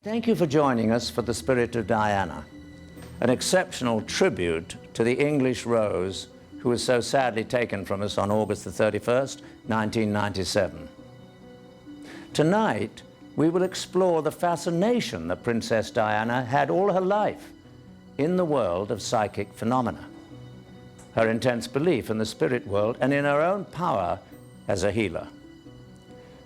Thank you for joining us for The Spirit of Diana, an exceptional tribute to the English Rose who was so sadly taken from us on August the 31st, 1997. Tonight, we will explore the fascination that Princess Diana had all her life in the world of psychic phenomena, her intense belief in the spirit world and in her own power as a healer.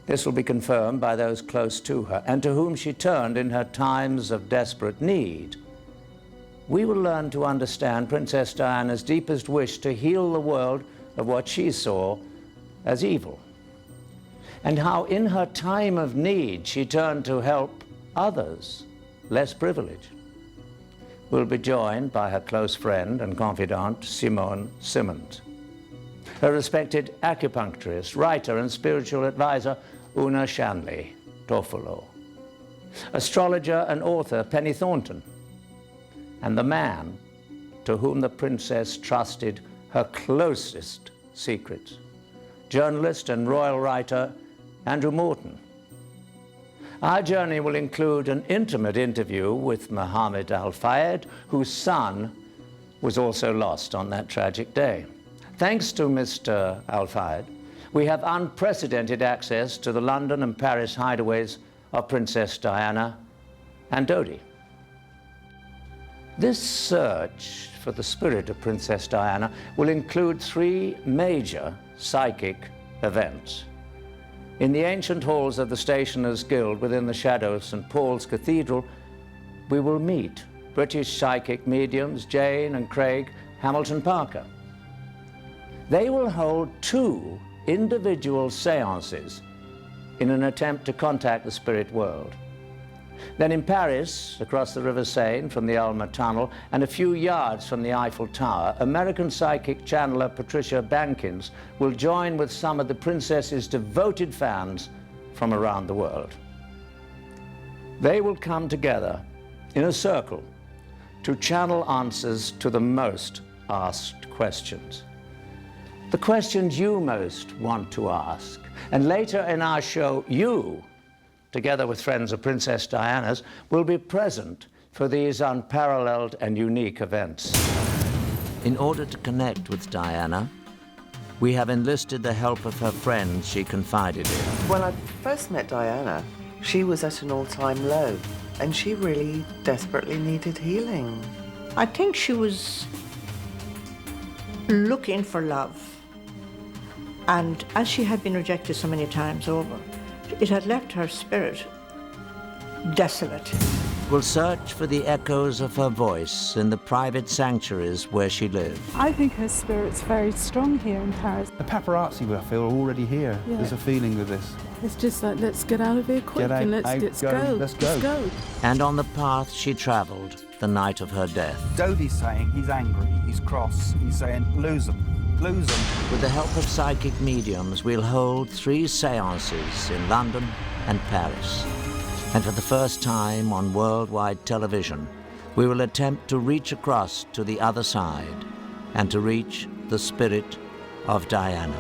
This will be confirmed by those close to her and to whom she turned in her times of desperate need. We will learn to understand Princess Diana's deepest wish to heal the world of what she saw as evil, and how in her time of need she turned to help others less privileged. We'll be joined by her close friend and confidant, Simone Simmons, her respected acupuncturist, writer, and spiritual advisor, Una Shanley Toffolo, astrologer and author, Penny Thornton, and the man to whom the princess trusted her closest secrets, journalist and royal writer, Andrew Morton. Our journey will include an intimate interview with Mohamed Al-Fayed, whose son was also lost on that tragic day. Thanks to Mr. Al-Fayed, we have unprecedented access to the London and Paris hideaways of Princess Diana and Dodi. This search for the spirit of Princess Diana will include 3 major psychic events. In the ancient halls of the Stationers' Guild within the shadow of St. Paul's Cathedral, we will meet British psychic mediums Jane and Craig Hamilton Parker. They will hold 2 individual seances in an attempt to contact the spirit world. Then in Paris, across the River Seine from the Ulmer Tunnel and a few yards from the Eiffel Tower, American psychic channeler Patricia Bankins will join with some of the princess's devoted fans from around the world. They will come together in a circle to channel answers to the most asked questions, the questions you most want to ask. And later in our show, you, together with friends of Princess Diana's, will be present for these unparalleled and unique events. In order to connect with Diana, we have enlisted the help of her friends she confided in. When I first met Diana, she was at an all-time low, and she really desperately needed healing. I think she was looking for love. And as she had been rejected so many times over, it had left her spirit desolate. We'll search for the echoes of her voice in the private sanctuaries where she lived. I think her spirit's very strong here in Paris. The paparazzi, I feel, are already here. Yeah. There's a feeling with this. It's just like, let's get out of here quick and let's go. Let's go. And on the path she traveled the night of her death. Dodi's saying he's angry, he's cross, he's saying, lose them. Lose them. With the help of psychic mediums, we'll hold 3 seances in London and Paris. And for the first time on worldwide television, we will attempt to reach across to the other side and to reach the spirit of Diana.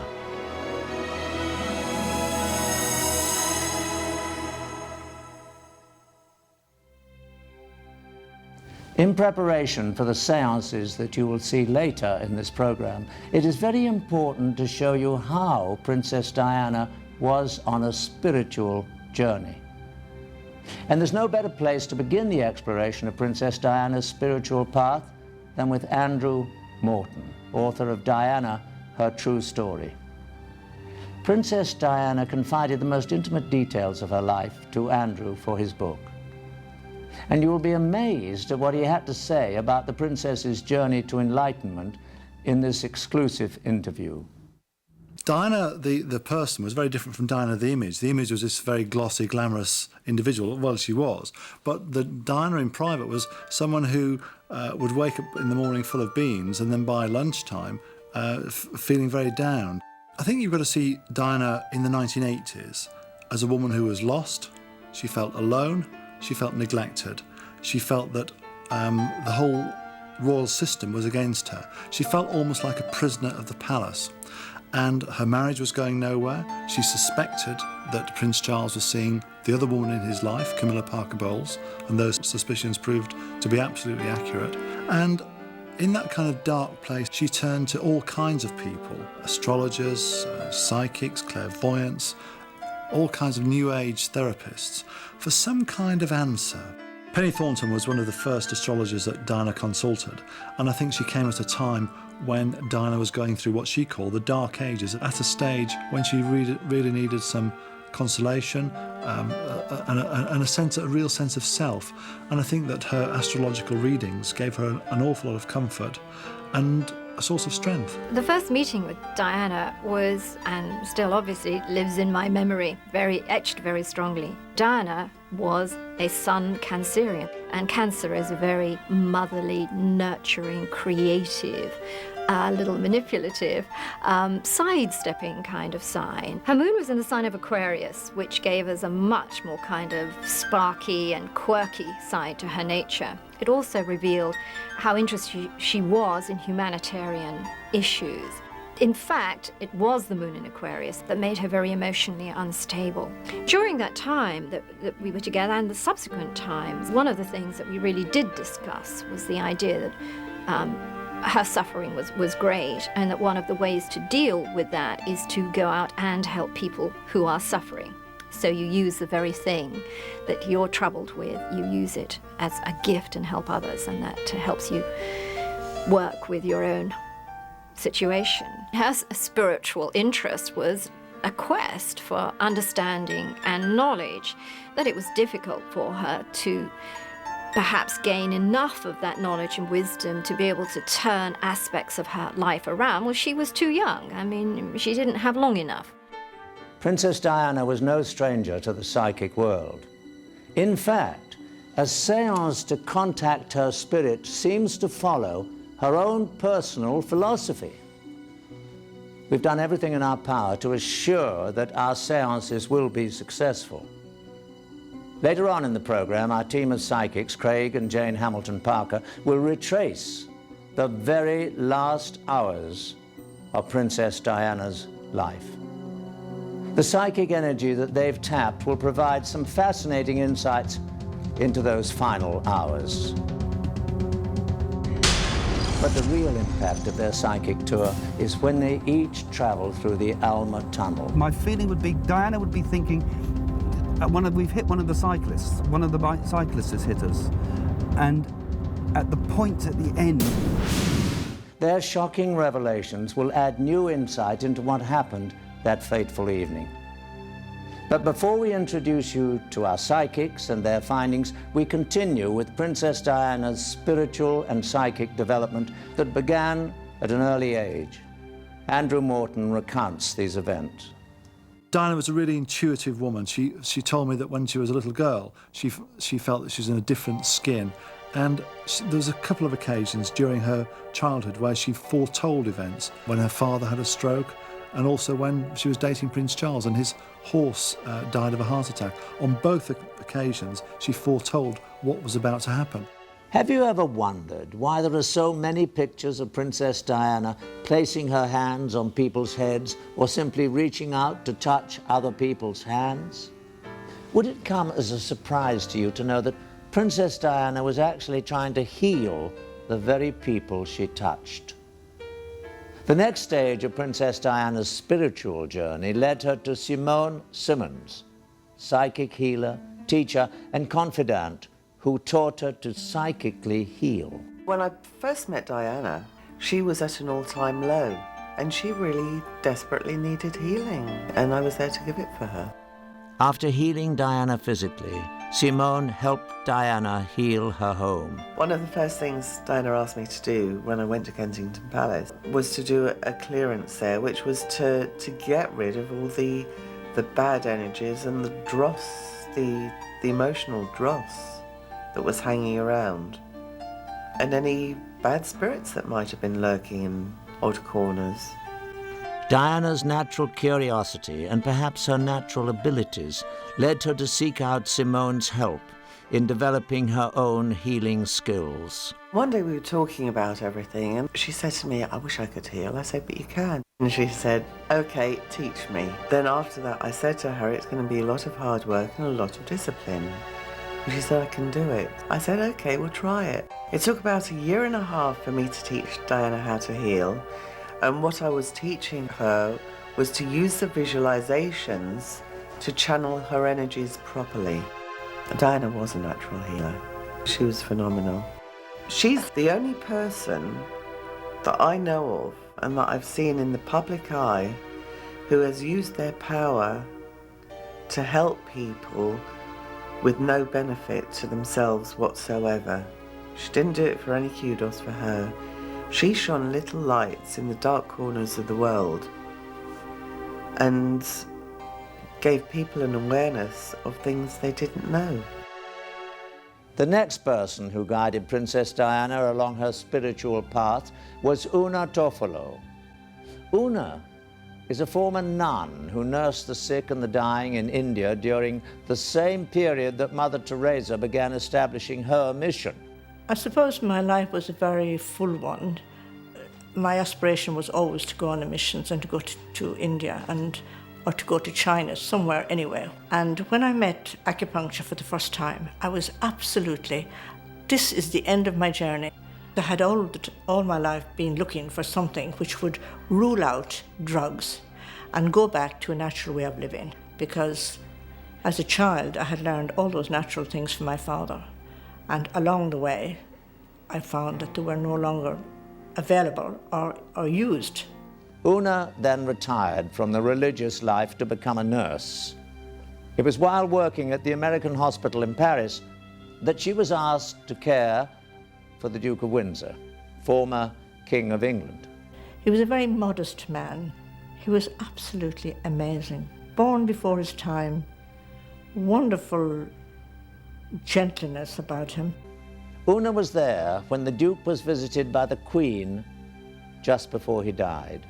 In preparation for the seances that you will see later in this program, it is very important to show you how Princess Diana was on a spiritual journey. And there's no better place to begin the exploration of Princess Diana's spiritual path than with Andrew Morton, author of Diana, Her True Story. Princess Diana confided the most intimate details of her life to Andrew for his book. And you will be amazed at what he had to say about the princess's journey to enlightenment in this exclusive interview. Diana, the person, was very different from Diana, the image. The image was this very glossy, glamorous individual. Well, she was. But the Diana in private was someone who would wake up in the morning full of beans and then by lunchtime feeling very down. I think you've got to see Diana in the 1980s as a woman who was lost. She felt alone. She felt neglected. She felt that the whole royal system was against her. She felt almost like a prisoner of the palace. and her marriage was going nowhere. She suspected that Prince Charles was seeing the other woman in his life, Camilla Parker Bowles, and those suspicions proved to be absolutely accurate. And in that kind of dark place, she turned to all kinds of people, astrologers, psychics, clairvoyants, all kinds of New Age therapists, for some kind of answer. Penny Thornton was one of the first astrologers that Diana consulted, and I think she came at a time when Diana was going through what she called the Dark Ages, at a stage when she really needed some consolation and a real sense of self. And I think that her astrological readings gave her an awful lot of comfort and a source of strength. The first meeting with Diana was, and still obviously lives in my memory, etched very strongly. Diana was a Sun Cancerian, and Cancer is a very motherly, nurturing, creative, a little manipulative, sidestepping kind of sign. Her moon was in the sign of Aquarius, which gave us a much more kind of sparky and quirky side to her nature. It also revealed how interested she was in humanitarian issues. In fact, it was the moon in Aquarius that made her very emotionally unstable. During that time that we were together and the subsequent times, one of the things that we really did discuss was the idea that her suffering was great, and that one of the ways to deal with that is to go out and help people who are suffering. So you use the very thing that you're troubled with, you use it as a gift and help others, and that helps you work with your own situation. Her spiritual interest was a quest for understanding and knowledge, that it was difficult for her to perhaps gain enough of that knowledge and wisdom to be able to turn aspects of her life around. Well, she was too young. I mean, she didn't have long enough. Princess Diana was no stranger to the psychic world. In fact, a séance to contact her spirit seems to follow her own personal philosophy. We've done everything in our power to assure that our séances will be successful. Later on in the program, our team of psychics, Craig and Jane Hamilton Parker, will retrace the very last hours of Princess Diana's life. The psychic energy that they've tapped will provide some fascinating insights into those final hours. But the real impact of their psychic tour is when they each travel through the Alma Tunnel. My feeling would be Diana would be thinking, we've hit one of the cyclists. One of the cyclists has hit us. And at the point at the end... Their shocking revelations will add new insight into what happened that fateful evening. But before we introduce you to our psychics and their findings, we continue with Princess Diana's spiritual and psychic development that began at an early age. Andrew Morton recounts these events. Diana was a really intuitive woman. She told me that when she was a little girl, she felt that she was in a different skin. And there was a couple of occasions during her childhood where she foretold events, when her father had a stroke, and also when she was dating Prince Charles and his horse died of a heart attack. On both occasions, she foretold what was about to happen. Have you ever wondered why there are so many pictures of Princess Diana placing her hands on people's heads or simply reaching out to touch other people's hands? Would it come as a surprise to you to know that Princess Diana was actually trying to heal the very people she touched? The next stage of Princess Diana's spiritual journey led her to Simone Simmons, psychic healer, teacher, and confidant, who taught her to psychically heal. When I first met Diana, she was at an all-time low, and she really desperately needed healing, and I was there to give it for her. After healing Diana physically, Simone helped Diana heal her home. One of the first things Diana asked me to do when I went to Kensington Palace was to do a clearance there, which was to get rid of all the bad energies and the dross, the emotional dross that was hanging around, and any bad spirits that might have been lurking in odd corners. Diana's natural curiosity and perhaps her natural abilities led her to seek out Simone's help in developing her own healing skills. One day we were talking about everything and she said to me, I wish I could heal. I said, but you can. And she said, okay, teach me. Then after that I said to her, it's going to be a lot of hard work and a lot of discipline. And she said, I can do it. I said, okay, we'll try it. It took about 1.5 years for me to teach Diana how to heal. And what I was teaching her was to use the visualizations to channel her energies properly. Diana was a natural healer. She was phenomenal. She's the only person that I know of and that I've seen in the public eye who has used their power to help people with no benefit to themselves whatsoever. She didn't do it for any kudos for her. She shone little lights in the dark corners of the world and gave people an awareness of things they didn't know. The next person who guided Princess Diana along her spiritual path was Una Toffolo. Una is a former nun who nursed the sick and the dying in India during the same period that Mother Teresa began establishing her mission. I suppose my life was a very full one. My aspiration was always to go on the missions and to go to India or to go to China, somewhere anyway. And when I met acupuncture for the first time, I was absolutely, this is the end of my journey. I had all my life been looking for something which would rule out drugs and go back to a natural way of living, because as a child I had learned all those natural things from my father, and along the way I found that they were no longer available or used. Una then retired from the religious life to become a nurse. It was while working at the American hospital in Paris that she was asked to care for the Duke of Windsor, former King of England. He was a very modest man. He was absolutely amazing. Born before his time, wonderful gentleness about him. Una was there when the Duke was visited by the Queen just before he died.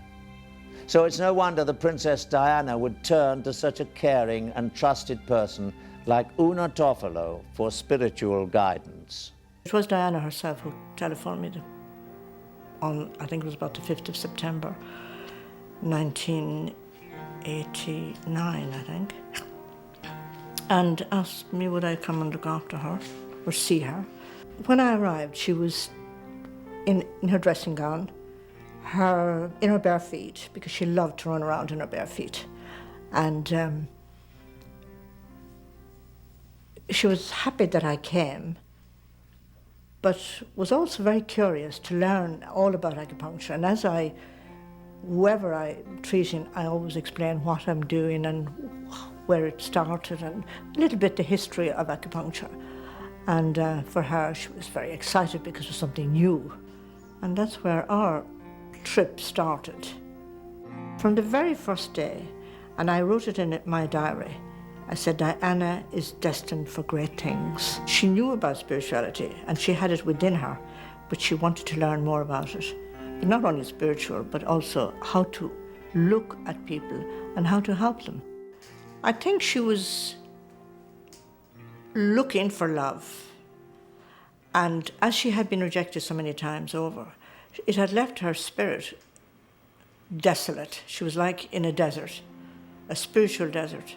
So it's no wonder that Princess Diana would turn to such a caring and trusted person like Una Toffolo for spiritual guidance. It was Diana herself who telephoned me on, I think it was about the 5th of September, 1989, I think, and asked me would I come and look after her or see her. When I arrived, she was in her dressing gown, in her bare feet, because she loved to run around in her bare feet. And she was happy that I came, but was also very curious to learn all about acupuncture. And as whoever I'm treating, I always explain what I'm doing and where it started and a little bit the history of acupuncture. And for her, she was very excited because it was something new. And that's where our trip started. From the very first day, and I wrote it in my diary, I said, Diana is destined for great things. She knew about spirituality and she had it within her, but she wanted to learn more about it. But not only spiritual, but also how to look at people and how to help them. I think she was looking for love. And as she had been rejected so many times over, it had left her spirit desolate. She was like in a desert, a spiritual desert.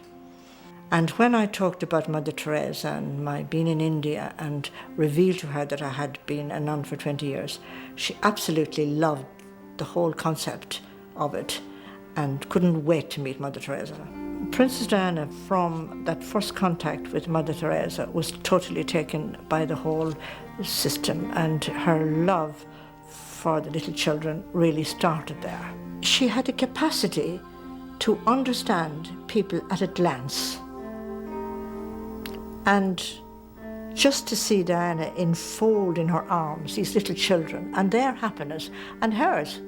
And when I talked about Mother Teresa and my being in India and revealed to her that I had been a nun for 20 years, she absolutely loved the whole concept of it and couldn't wait to meet Mother Teresa. Princess Diana, from that first contact with Mother Teresa, was totally taken by the whole system, and her love for the little children really started there. She had a capacity to understand people at a glance. And just to see Diana enfold in her arms these little children and their happiness and hers.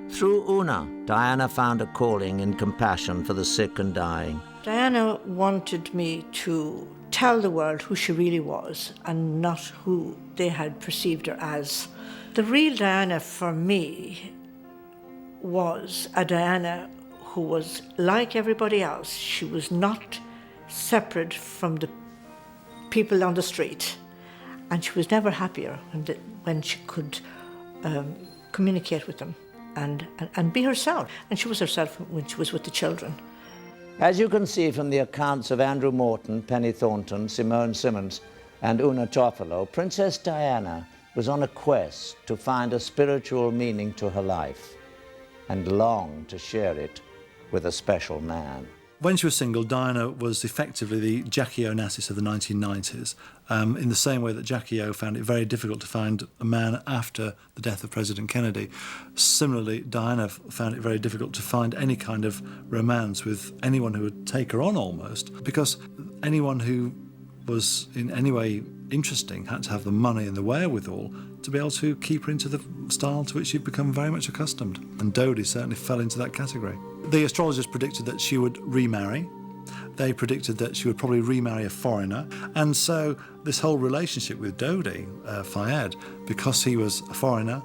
Through Una, Diana found a calling in compassion for the sick and dying. Diana wanted me to tell the world who she really was and not who they had perceived her as. The real Diana for me was a Diana who was like everybody else. She was not separate from the people on the street. And she was never happier when she could communicate with them and be herself. And she was herself when she was with the children. As you can see from the accounts of Andrew Morton, Penny Thornton, Simone Simmons, and Una Toffolo, Princess Diana was on a quest to find a spiritual meaning to her life and longed to share it with a special man. When she was single, Diana was effectively the Jackie Onassis of the 1990s, in the same way that Jackie O found it very difficult to find a man after the death of President Kennedy. Similarly, Diana found it very difficult to find any kind of romance with anyone who would take her on almost, because anyone who was in any way interesting had to have the money and the wherewithal to be able to keep her into the style to which she'd become very much accustomed. And Dodi certainly fell into that category. The astrologers predicted that she would remarry. They predicted that she would probably remarry a foreigner. And so this whole relationship with Dodi Fayed, because he was a foreigner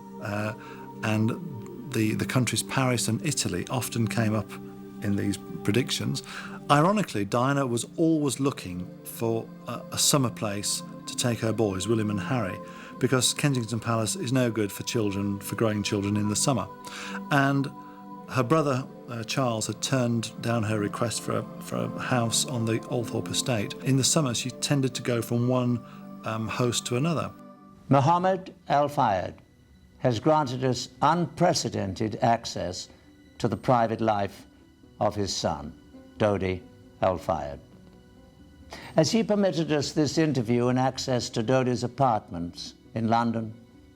and the countries Paris and Italy often came up in these predictions, ironically, Diana was always looking for a summer place to take her boys, William and Harry, because Kensington Palace is no good for children, for growing children in the summer. And her brother, Charles, had turned down her request for a house on the Althorpe estate. In the summer, she tended to go from one host to another. Mohamed Al-Fayed has granted us unprecedented access to the private life of his son, Dodi Al-Fayed. As he permitted us this interview and access to Dodi's apartments in London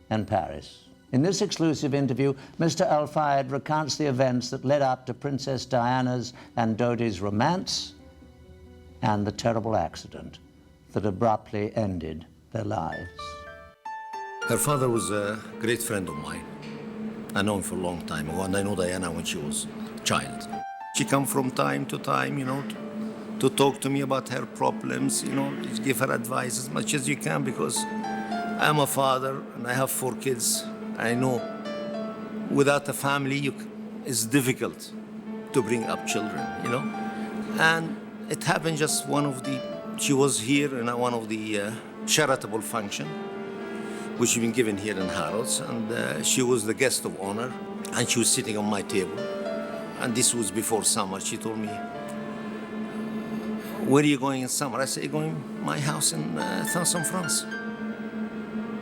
and Paris. In this exclusive interview, Mr. Al-Fayed recounts the events that led up to Princess Diana's and Dodi's romance and the terrible accident that abruptly ended their lives. Her father was a great friend of mine. I know him for a long time ago, and I know Diana when she was a child. She come from time to time, to talk to me about her problems, to give her advice as much as you can, because I'm a father and I have 4 kids. I know without a family, it's difficult to bring up children, And it happened just she was here in one of the charitable function, which had been given here in Harrods, and she was the guest of honor, and she was sitting on my table. And this was before summer. She told me, "Where are you going in summer?" I say, "Going to my house in Thousand, France."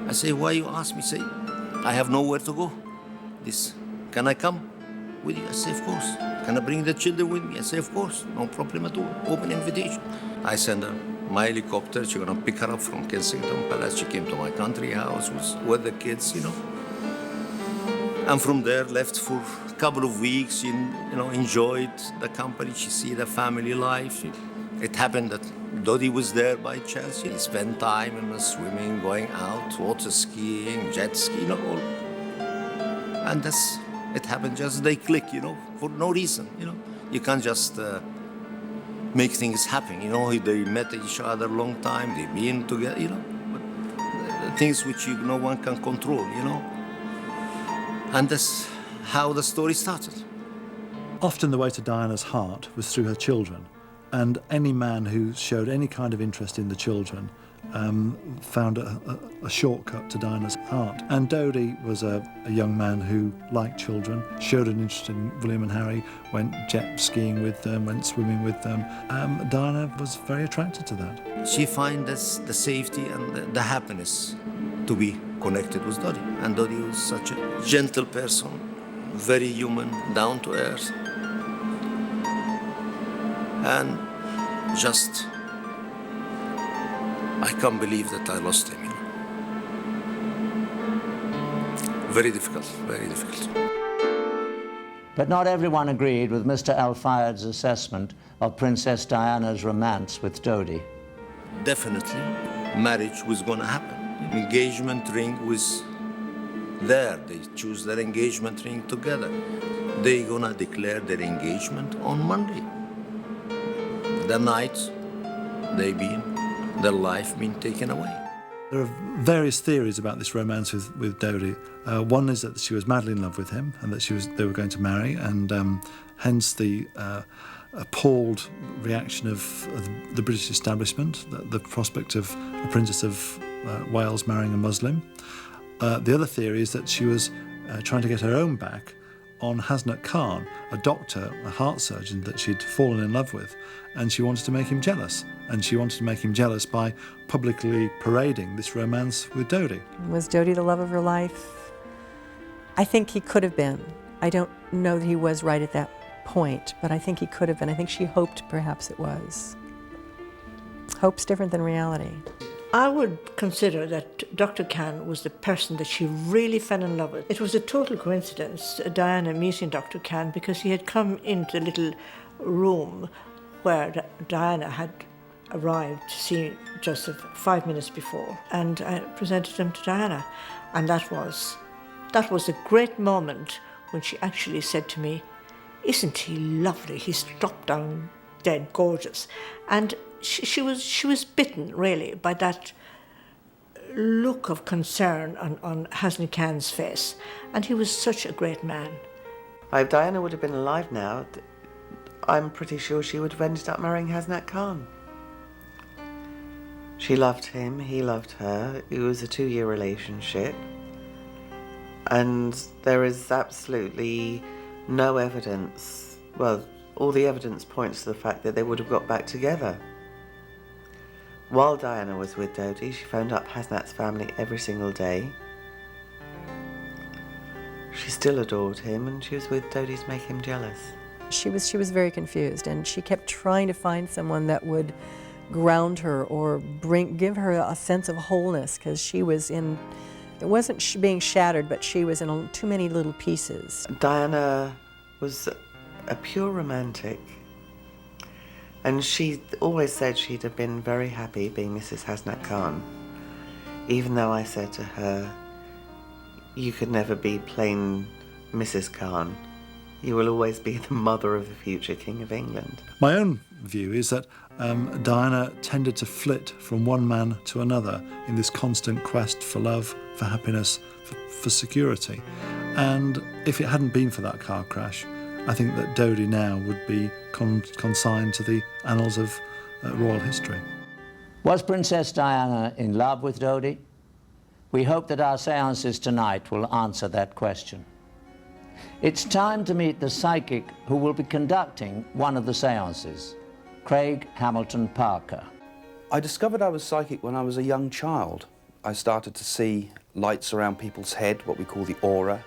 I say, "Why you ask me?" Say, "I have nowhere to go. Can I come with you?" I say, "Of course." "Can I bring the children with me?" I say, "Of course, no problem at all. Open invitation." I send her my helicopter. She's gonna pick her up from Kensington Palace. She came to my country house with the kids, And from there, left for a couple of weeks. She, enjoyed the company. She see the family life. It happened that Dodi was there by chance. He spent time in the swimming, going out, water skiing, jet ski, all. And it happened just they click, for no reason, You can't just make things happen, They met each other a long time. They've been together, But things which no one can control, And that's how the story started. Often the way to Diana's heart was through her children, and any man who showed any kind of interest in the children found a shortcut to Diana's heart. And Dodi was a young man who liked children, showed an interest in William and Harry, went jet skiing with them, went swimming with them. Diana was very attracted to that. She finds the safety and the happiness to be connected with Dodi. And Dodi was such a gentle person, very human, down to earth. And just, I can't believe that I lost him. Very difficult, very difficult. But not everyone agreed with Mr. Al-Fayed's assessment of Princess Diana's romance with Dodi. Definitely, marriage was going to happen. Engagement ring was there. They choose their engagement ring together. They're going to declare their engagement on Monday. The night their life been taken away. There are various theories about this romance with Dodi. One is that she was madly in love with him and that they were going to marry, and hence the appalled reaction of the British establishment, the prospect of a Princess of Wales marrying a Muslim. The other theory is that she was trying to get her own back on Hasnat Khan, a doctor, a heart surgeon that she'd fallen in love with, and she wanted to make him jealous. And she wanted to make him jealous by publicly parading this romance with Dodi. Was Dodi the love of her life? I think he could have been. I don't know that he was right at that point, but I think he could have been. I think she hoped perhaps it was. Hope's different than reality. I would consider that Dr. Khan was the person that she really fell in love with. It was a total coincidence, Diana meeting Dr. Khan, because he had come into the little room where Diana had arrived to see Joseph 5 minutes before, and I presented him to Diana. And that was a great moment when she actually said to me, "Isn't he lovely? He's dropped down dead gorgeous." And she was bitten, really, by that look of concern on Hasnat Khan's face. And he was such a great man. If Diana would have been alive now, I'm pretty sure she would have ended up marrying Hasnat Khan. She loved him, he loved her. It was a 2-year relationship. And there is absolutely no evidence, well, all the evidence points to the fact that they would have got back together. While Diana was with Dodi, she phoned up Hasnat's family every single day. She still adored him, and she was with Dodi to make him jealous. She was very confused, and she kept trying to find someone that would ground her or give her a sense of wholeness, because she was in, it wasn't being shattered, but she was in too many little pieces. Diana was a pure romantic, and she always said she'd have been very happy being Mrs. Hasnat Khan, even though I said to her, "You could never be plain Mrs. Khan. You will always be the mother of the future King of England." My own view is that Diana tended to flit from one man to another in this constant quest for love, for happiness, for security. And if it hadn't been for that car crash, I think that Dodi now would be consigned to the annals of royal history. Was Princess Diana in love with Dodi? We hope that our seances tonight will answer that question. It's time to meet the psychic who will be conducting one of the seances, Craig Hamilton Parker. I discovered I was psychic when I was a young child. I started to see lights around people's head, what we call the aura,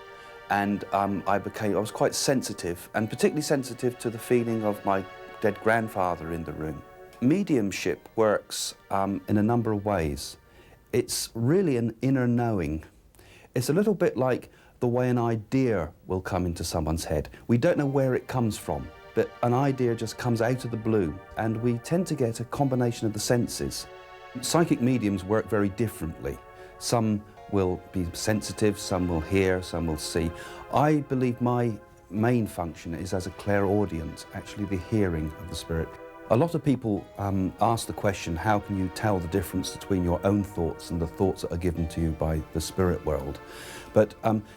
and I was quite sensitive, and particularly sensitive to the feeling of my dead grandfather in the room. Mediumship works in a number of ways. It's really an inner knowing. It's a little bit like the way an idea will come into someone's head. We don't know where it comes from, but an idea just comes out of the blue, and we tend to get a combination of the senses. Psychic mediums work very differently. Some will be sensitive, some will hear, some will see. I believe my main function is as a clairaudient, actually the hearing of the spirit. A lot of people ask the question, how can you tell the difference between your own thoughts and the thoughts that are given to you by the spirit world? But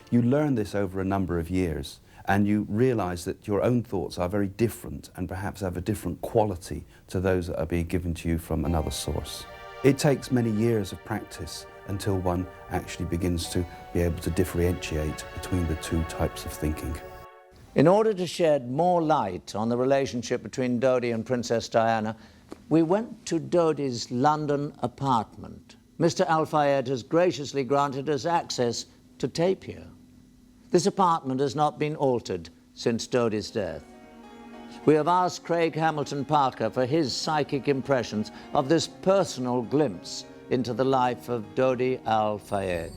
you learn this over a number of years, and you realize that your own thoughts are very different and perhaps have a different quality to those that are being given to you from another source. It takes many years of practice until one actually begins to be able to differentiate between the two types of thinking. In order to shed more light on the relationship between Dodi and Princess Diana, we went to Dodi's London apartment. Mr. Al-Fayed has graciously granted us access to tape here. This apartment has not been altered since Dodi's death. We have asked Craig Hamilton Parker for his psychic impressions of this personal glimpse into the life of Dodi Al-Fayed.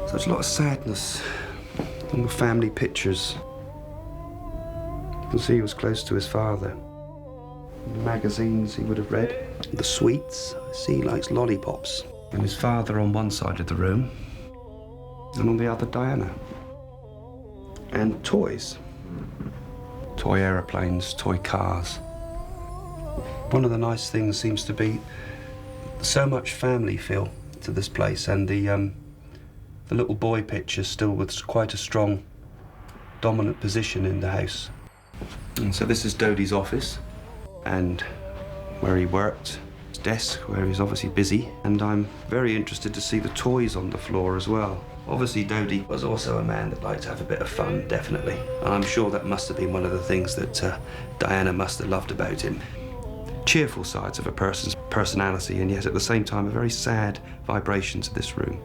There's a lot of sadness on the family pictures. You can see he was close to his father. The magazines he would have read. The sweets, I see he likes lollipops. And his father on one side of the room, and on the other Diana. And toys. Toy aeroplanes, toy cars. One of the nice things seems to be so much family feel to this place, and the little boy picture still with quite a strong dominant position in the house. And so this is Dodi's office, and where he worked, his desk, where he's obviously busy, and I'm very interested to see the toys on the floor as well. Obviously, Dodi was also a man that liked to have a bit of fun, definitely. And I'm sure that must have been one of the things that Diana must have loved about him. Cheerful sides of a person's personality, and yet at the same time a very sad vibration to this room.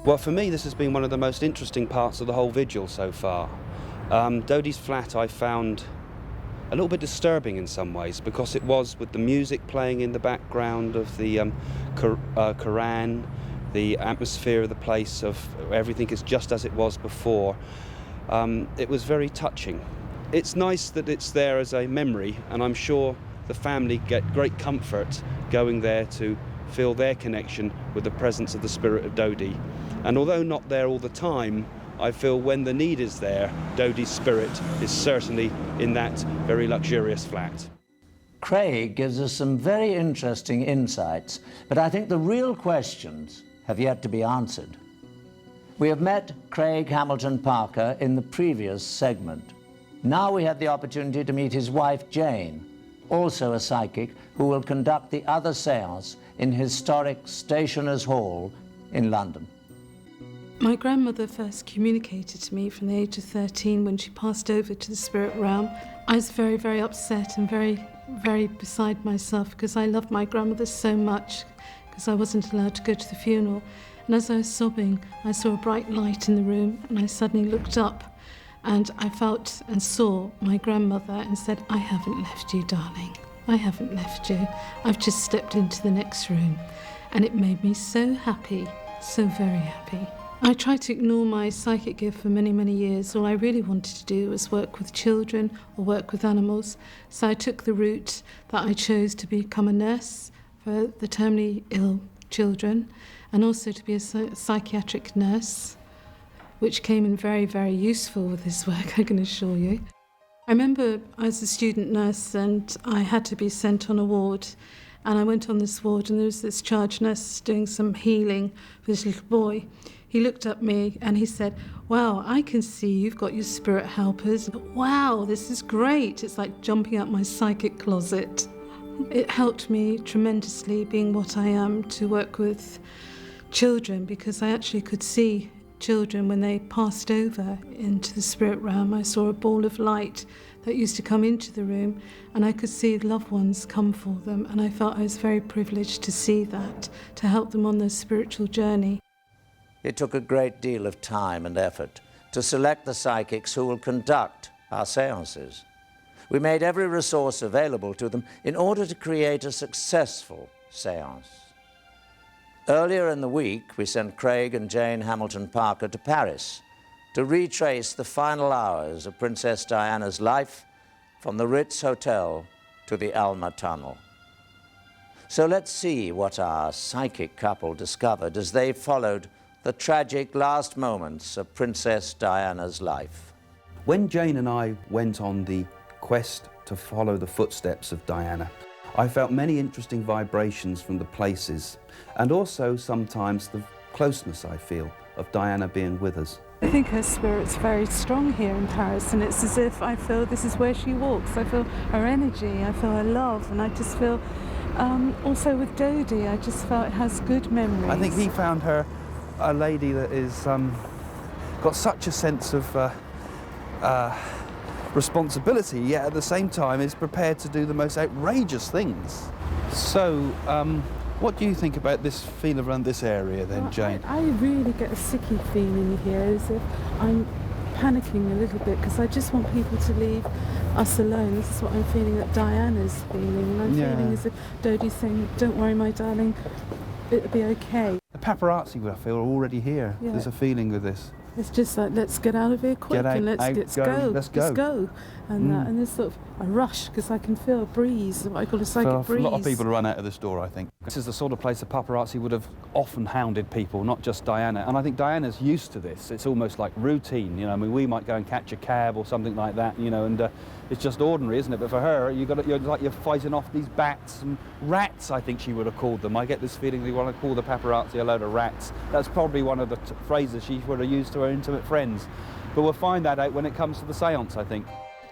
Well, for me, this has been one of the most interesting parts of the whole vigil so far. Dodi's flat I found a little bit disturbing in some ways, because it was with the music playing in the background of the Quran, the atmosphere of the place, of everything is just as it was before. It was very touching. It's nice that it's there as a memory, and I'm sure the family get great comfort going there to feel their connection with the presence of the spirit of Dodi. And although not there all the time, I feel when the need is there, Dodi's spirit is certainly in that very luxurious flat. Craig gives us some very interesting insights, but I think the real questions have yet to be answered. We have met Craig Hamilton Parker in the previous segment. Now we have the opportunity to meet his wife, Jane, also a psychic, who will conduct the other séance in historic Stationers' Hall in London. My grandmother first communicated to me from the age of 13 when she passed over to the spirit realm. I was very, very upset and very, very beside myself because I loved my grandmother so much, because I wasn't allowed to go to the funeral. And as I was sobbing, I saw a bright light in the room, and I suddenly looked up and I felt and saw my grandmother and said, "I haven't left you, darling. I haven't left you. I've just stepped into the next room." And it made me so happy, so very happy. I tried to ignore my psychic gift for many, many years. All I really wanted to do was work with children or work with animals. So I took the route that I chose to become a nurse for the terminally ill children, and also to be a psychiatric nurse, which came in very, very useful with this work, I can assure you. I remember I was a student nurse and I had to be sent on a ward, and I went on this ward and there was this charge nurse doing some healing for this little boy. He looked at me and he said, "Wow, I can see you've got your spirit helpers. Wow, this is great." It's like jumping out my psychic closet. It helped me tremendously, being what I am, to work with children, because I actually could see children when they passed over into the spirit realm. I saw a ball of light that used to come into the room, and I could see loved ones come for them, and I felt I was very privileged to see that, to help them on their spiritual journey. It took a great deal of time and effort to select the psychics who will conduct our séances. We made every resource available to them in order to create a successful séance. Earlier in the week, we sent Craig and Jane Hamilton Parker to Paris to retrace the final hours of Princess Diana's life from the Ritz Hotel to the Alma Tunnel. So let's see what our psychic couple discovered as they followed the tragic last moments of Princess Diana's life. When Jane and I went on the quest to follow the footsteps of Diana, I felt many interesting vibrations from the places, and also sometimes the closeness I feel of Diana being with us. I think her spirit's very strong here in Paris, and it's as if I feel this is where she walks. I feel her energy, I feel her love, and I just feel, also with Dodi, I just felt it has good memories. I think he found her a lady that is got such a sense of responsibility, yet at the same time is prepared to do the most outrageous things. So, what do you think about this feel around this area then, Jane? I really get a sicky feeling here, as if I'm panicking a little bit, because I just want people to leave us alone. This is what I'm feeling that Diana's feeling, and I'm feeling as if Dodi's saying, "Don't worry, my darling, it'll be okay." The paparazzi, I feel, are already here. Yeah. There's a feeling with this. It's just like, let's get out of here quick, and let's go. Let's go. And there's sort of a rush, because I can feel a breeze, what I call a psychic breeze. A lot of people run out of this door, I think. This is the sort of place the paparazzi would have often hounded people, not just Diana. And I think Diana's used to this. It's almost like routine, you know. I mean, we might go and catch a cab or something like that, you know, and it's just ordinary, isn't it? But for her, you're fighting off these bats and rats, I think she would have called them. I get this feeling they want to call the paparazzi a load of rats. That's probably one of the phrases she would have used to her intimate friends. But we'll find that out when it comes to the séance, I think.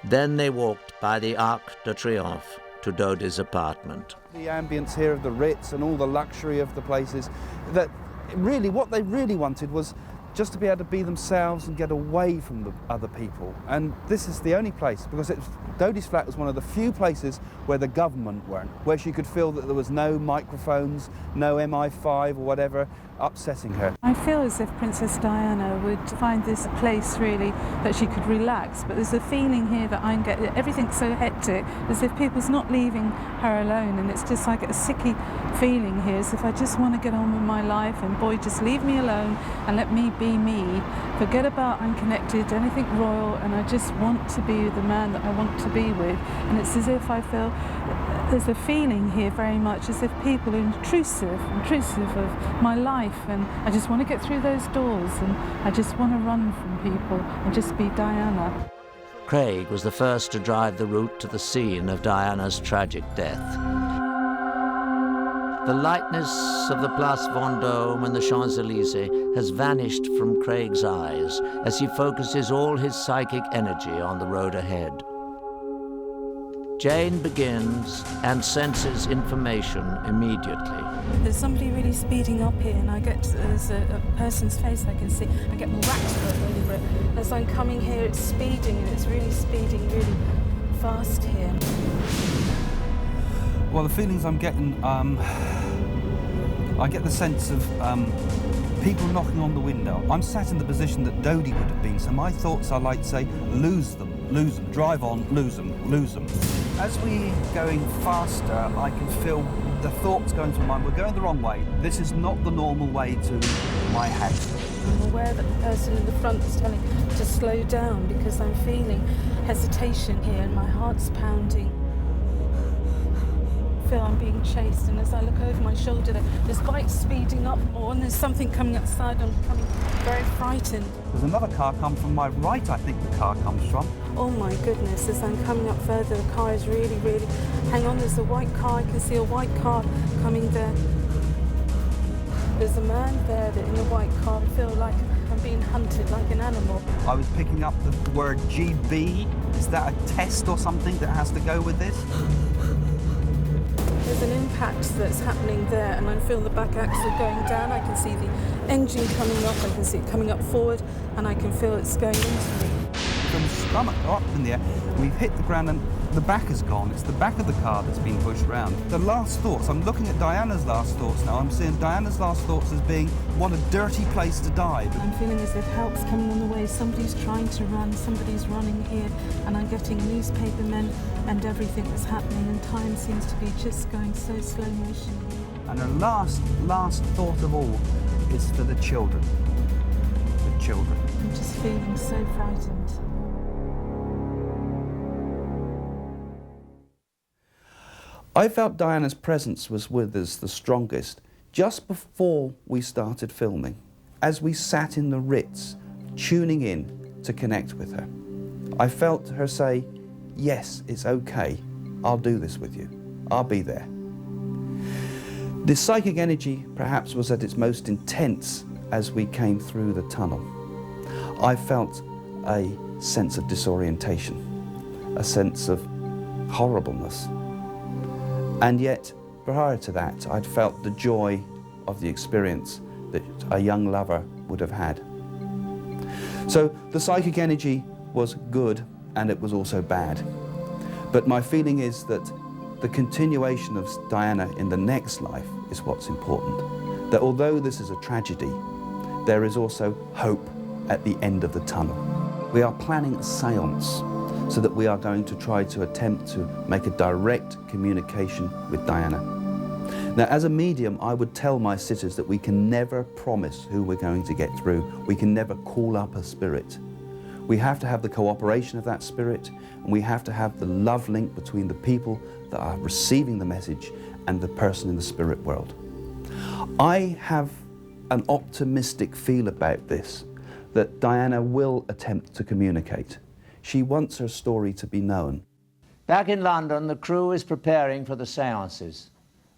Then they walked by the Arc de Triomphe to Dodi's apartment. The ambience here of the Ritz and all the luxury of the places, that really, what they really wanted was just to be able to be themselves and get away from the other people. And this is the only place, because Dodi's flat was one of the few places where the government weren't, where she could feel that there was no microphones, no MI5 or whatever upsetting her. I feel as if Princess Diana would find this place really that she could relax, but there's a feeling here that I'm getting, everything's so hectic, as if people's not leaving her alone, and it's just like a sicky feeling here, as if I just want to get on with my life, and boy, just leave me alone and let me be me. Forget about I'm connected, anything royal, and I just want to be the man that I want to be with. And it's as if I feel there's a feeling here very much as if people are intrusive of my life, and I just want to get through those doors, and I just want to run from people and just be Diana. Craig was the first to drive the route to the scene of Diana's tragic death. The lightness of the Place Vendôme and the Champs-Élysées has vanished from Craig's eyes as he focuses all his psychic energy on the road ahead. Jane begins and senses information immediately. There's somebody really speeding up here, and there's a person's face I can see. I get whacked over it. As I'm coming here, it's speeding, and it's really speeding really fast here. Well, the feelings I'm getting, I get the sense of people knocking on the window. I'm sat in the position that Dodi would have been, so my thoughts are like, say, lose them, drive on, lose them. As we're going faster, I can feel the thoughts going through my mind. We're going the wrong way. This is not the normal way to my house. I'm aware that the person in the front is telling to slow down because I'm feeling hesitation here and my heart's pounding. I feel I'm being chased, and as I look over my shoulder there's bikes speeding up more, and there's something coming outside. I'm becoming very frightened. There's another car come from my right, I think the car comes from. Oh my goodness, as I'm coming up further, the car is really, hang on, there's a white car, I can see a white car coming there. There's a man there that in a white car. I feel like I'm being hunted like an animal. I was picking up the word GB. Is that a test or something that has to go with this? There's an impact that's happening there, and I feel the back axle going down. I can see the engine coming up, I can see it coming up forward, and I can feel it's going into me. From the stomach up in the air, we've hit the ground and the back is gone. It's the back of the car that's been pushed round. The last thoughts, I'm looking at Diana's last thoughts now. I'm seeing Diana's last thoughts as being, what a dirty place to die. I'm feeling as if help's coming on the way. Somebody's trying to run, somebody's running here, and I'm getting newspaper men and everything that's happening, and time seems to be just going so slow motion. And her last thought of all is for the children. The children. I'm just feeling so frightened. I felt Diana's presence was with us the strongest just before we started filming, as we sat in the Ritz, tuning in to connect with her. I felt her say, yes, it's okay, I'll do this with you, I'll be there. The psychic energy perhaps was at its most intense as we came through the tunnel. I felt a sense of disorientation, a sense of horribleness. And yet, prior to that, I'd felt the joy of the experience that a young lover would have had. So the psychic energy was good, and it was also bad. But my feeling is that the continuation of Diana in the next life is what's important. That although this is a tragedy, there is also hope at the end of the tunnel. We are planning a séance, so that we are going to try to attempt to make a direct communication with Diana. Now, as a medium, I would tell my sitters that we can never promise who we're going to get through. We can never call up a spirit. We have to have the cooperation of that spirit, and we have to have the love link between the people that are receiving the message and the person in the spirit world. I have an optimistic feel about this, that Diana will attempt to communicate. She wants her story to be known. Back in London, the crew is preparing for the séances.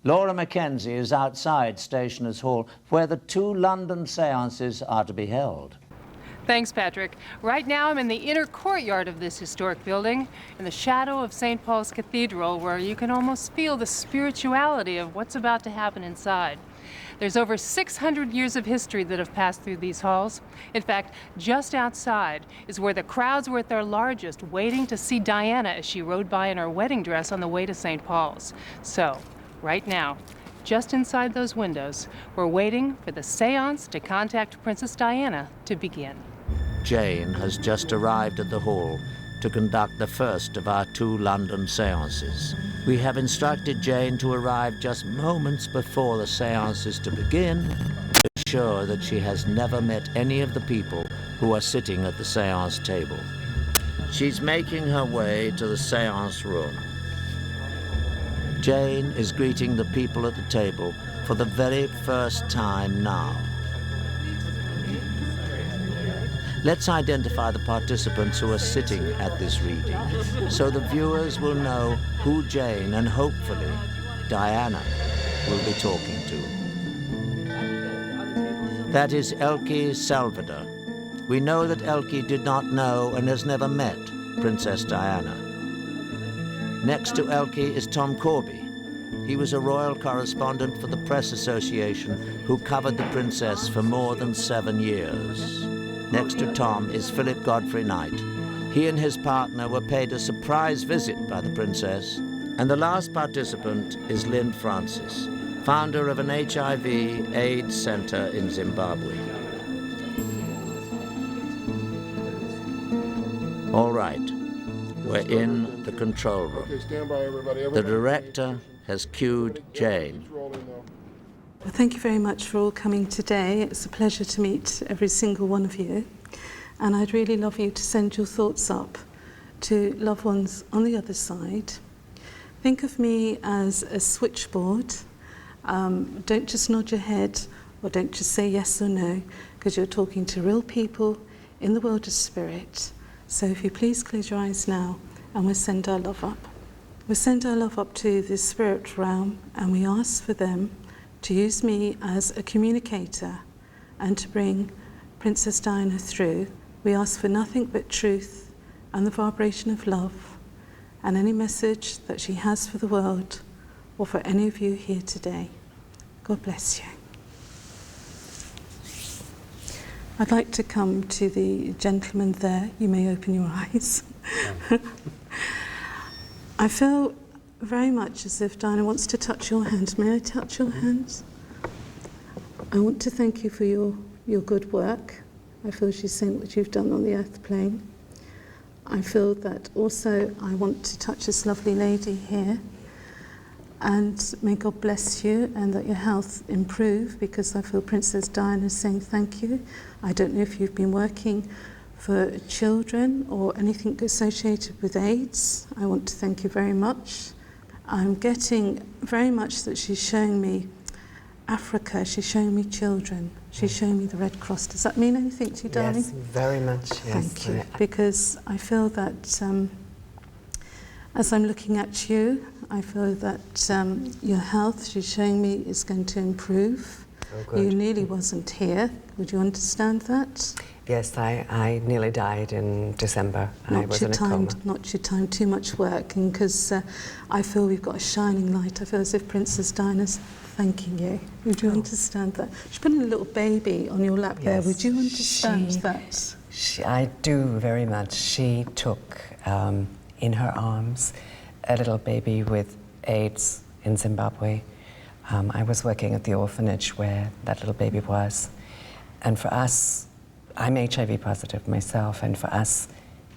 Laura Mackenzie is outside Stationers' Hall, where the 2 London séances are to be held. Thanks, Patrick. Right now I'm in the inner courtyard of this historic building, in the shadow of St. Paul's Cathedral, where you can almost feel the spirituality of what's about to happen inside. There's over 600 years of history that have passed through these halls. In fact, just outside is where the crowds were at their largest, waiting to see Diana as she rode by in her wedding dress on the way to St. Paul's. So, right now, just inside those windows, we're waiting for the seance to contact Princess Diana to begin. Jane has just arrived at the hall to conduct the first of our 2 London seances. We have instructed Jane to arrive just moments before the seance is to begin, to ensure that she has never met any of the people who are sitting at the seance table. She's making her way to the seance room. Jane is greeting the people at the table for the very first time now. Let's identify the participants who are sitting at this reading, so the viewers will know who Jane and hopefully Diana will be talking to. That is Elke Salvador. We know that Elke did not know and has never met Princess Diana. Next to Elke is Tom Corby. He was a royal correspondent for the Press Association who covered the princess for more than 7 years. Next to Tom is Philip Godfrey Knight. He and his partner were paid a surprise visit by the princess. And the last participant is Lynn Francis, founder of an HIV/AIDS center in Zimbabwe. All right, we're in the control room. Okay, stand by, everybody. The director has cued Jane. Well, thank you very much for all coming today. It's a pleasure to meet every single one of you. And I'd really love you to send your thoughts up to loved ones on the other side. Think of me as a switchboard. Don't just nod your head or don't just say yes or no, because you're talking to real people in the world of spirit. So if you please close your eyes now, and we'll send our love up. We'll send our love up to the spirit realm, and we ask for them to use me as a communicator and to bring Princess Diana through. We ask for nothing but truth and the vibration of love and any message that she has for the world or for any of you here today. God bless you. I'd like to come to the gentleman there. You may open your eyes. I feel very much as if Diana wants to touch your hand. May I touch your hands? I want to thank you for your good work. I feel she's saying what you've done on the earth plane. I feel that also I want to touch this lovely lady here. And may God bless you and that your health improve, because I feel Princess Diana is saying thank you. I don't know if you've been working for children or anything associated with AIDS. I want to thank you very much. I'm getting very much that she's showing me Africa, she's showing me children, she's showing me the Red Cross. Does that mean anything to you, darling? Yes, very much, yes. Thank you, because I feel that as I'm looking at you, I feel that your health, she's showing me, is going to improve. Oh, good. You nearly wasn't here. Would you understand that? Yes, I nearly died in December. I was in a coma. Not your time, too much work, and because I feel we've got a shining light. I feel as if Princess Diana's thanking you. Would you understand that? She's putting a little baby on your lap there. Would you understand that? I do very much. She took in her arms a little baby with AIDS in Zimbabwe. I was working at the orphanage where that little baby was. And for us, I'm HIV positive myself, and for us,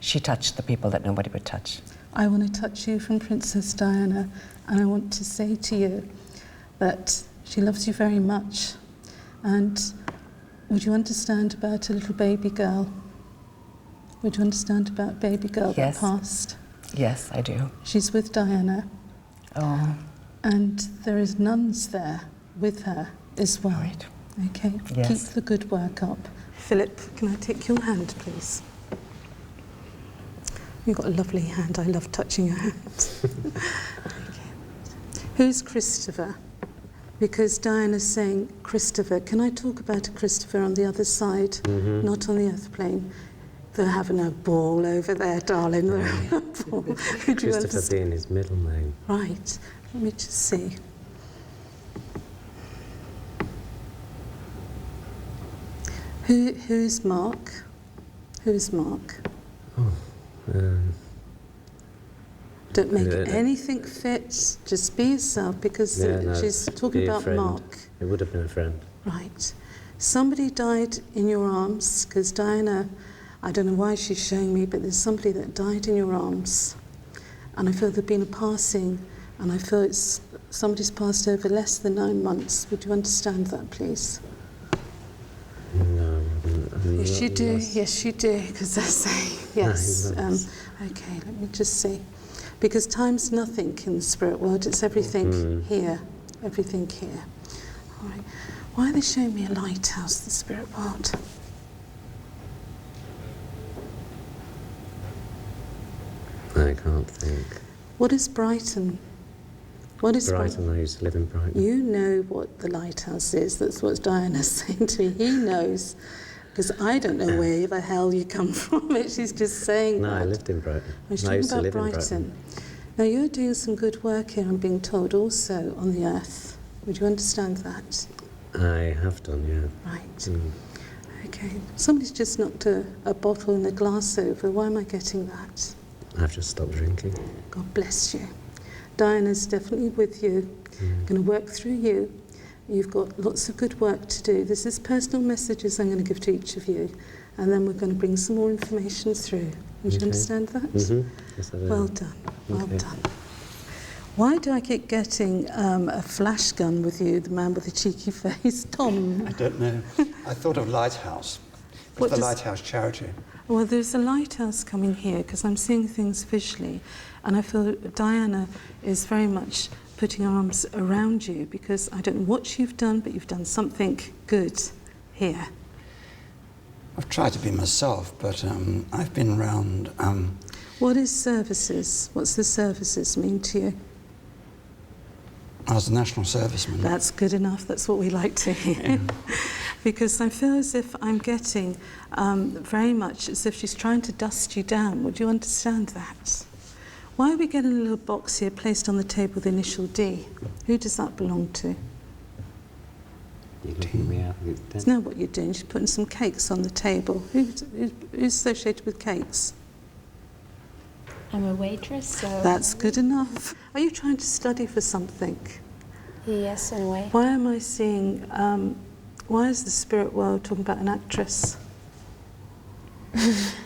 she touched the people that nobody would touch. I want to touch you from Princess Diana, and I want to say to you that she loves you very much. And would you understand about a little baby girl? Would you understand about baby girl that passed? Yes, I do. She's with Diana. Oh. And there is nuns there with her as well. Right. Okay, yes. Keep the good work up. Philip, can I take your hand, please? You've got a lovely hand. I love touching your hand. Okay. Who's Christopher? Because Diana's saying, Christopher, can I talk about a Christopher on the other side, not on the earth plane? They're having a ball over there, darling. They're having a ball. Could you Christopher being his middle name. Right. Let me just see. Who's Mark? Who's Mark? Oh, don't make anything fit. Just be yourself, because she's talking about Mark. It would have been a friend. Right. Somebody died in your arms, because Diana, I don't know why she's showing me, but there's somebody that died in your arms. And I feel there's been a passing, and I feel it's somebody's passed over less than 9 months. Would you understand that, please? No, I'm Yes, you do. lost. Yes, you do, because they're saying yes. Okay, let me just see. Because time's nothing in the spirit world. It's everything here. Everything here. All right. Why are they showing me a lighthouse, the spirit world? I can't think. What is Brighton? What is Brighton? I used to live in Brighton. You know what the lighthouse is. That's what Diana's saying to me. He knows. Because I don't know where the hell you come from. She's just saying No, that. I lived in Brighton. She's I talking used to about live in Brighton. Brighton. Now, you're doing some good work here, I'm being told, also on the earth. Would you understand that? I have done, yeah. Right. Okay. Somebody's just knocked a bottle and a glass over. Why am I getting that? I've just stopped drinking. God bless you. Diana's definitely with you. Going to work through you. You've got lots of good work to do. This is personal messages I'm going to give to each of you. And then we're going to bring some more information through. Would you understand that? Yes, I do. Well done. Well done. Why do I keep getting a flash gun with you, the man with the cheeky face? Tom? I don't know. I thought of Lighthouse. It's the Lighthouse charity. Well, there's a lighthouse coming here, because I'm seeing things visually. And I feel Diana is very much putting her arms around you, because I don't know what you've done, but you've done something good here. I've tried to be myself, but I've been around... What is services? What's the services mean to you? I was a national serviceman. That's good enough. That's what we like to hear. Because I feel as if I'm getting very much as if she's trying to dust you down. Would you understand that? Why are we getting a little box here placed on the table with the initial D? Who does that belong to? It's not what you're doing. She's putting some cakes on the table. Who's associated with cakes? I'm a waitress, so... That's good enough. Are you trying to study for something? Yes, in a way. Why am I seeing... why is the spirit world talking about an actress?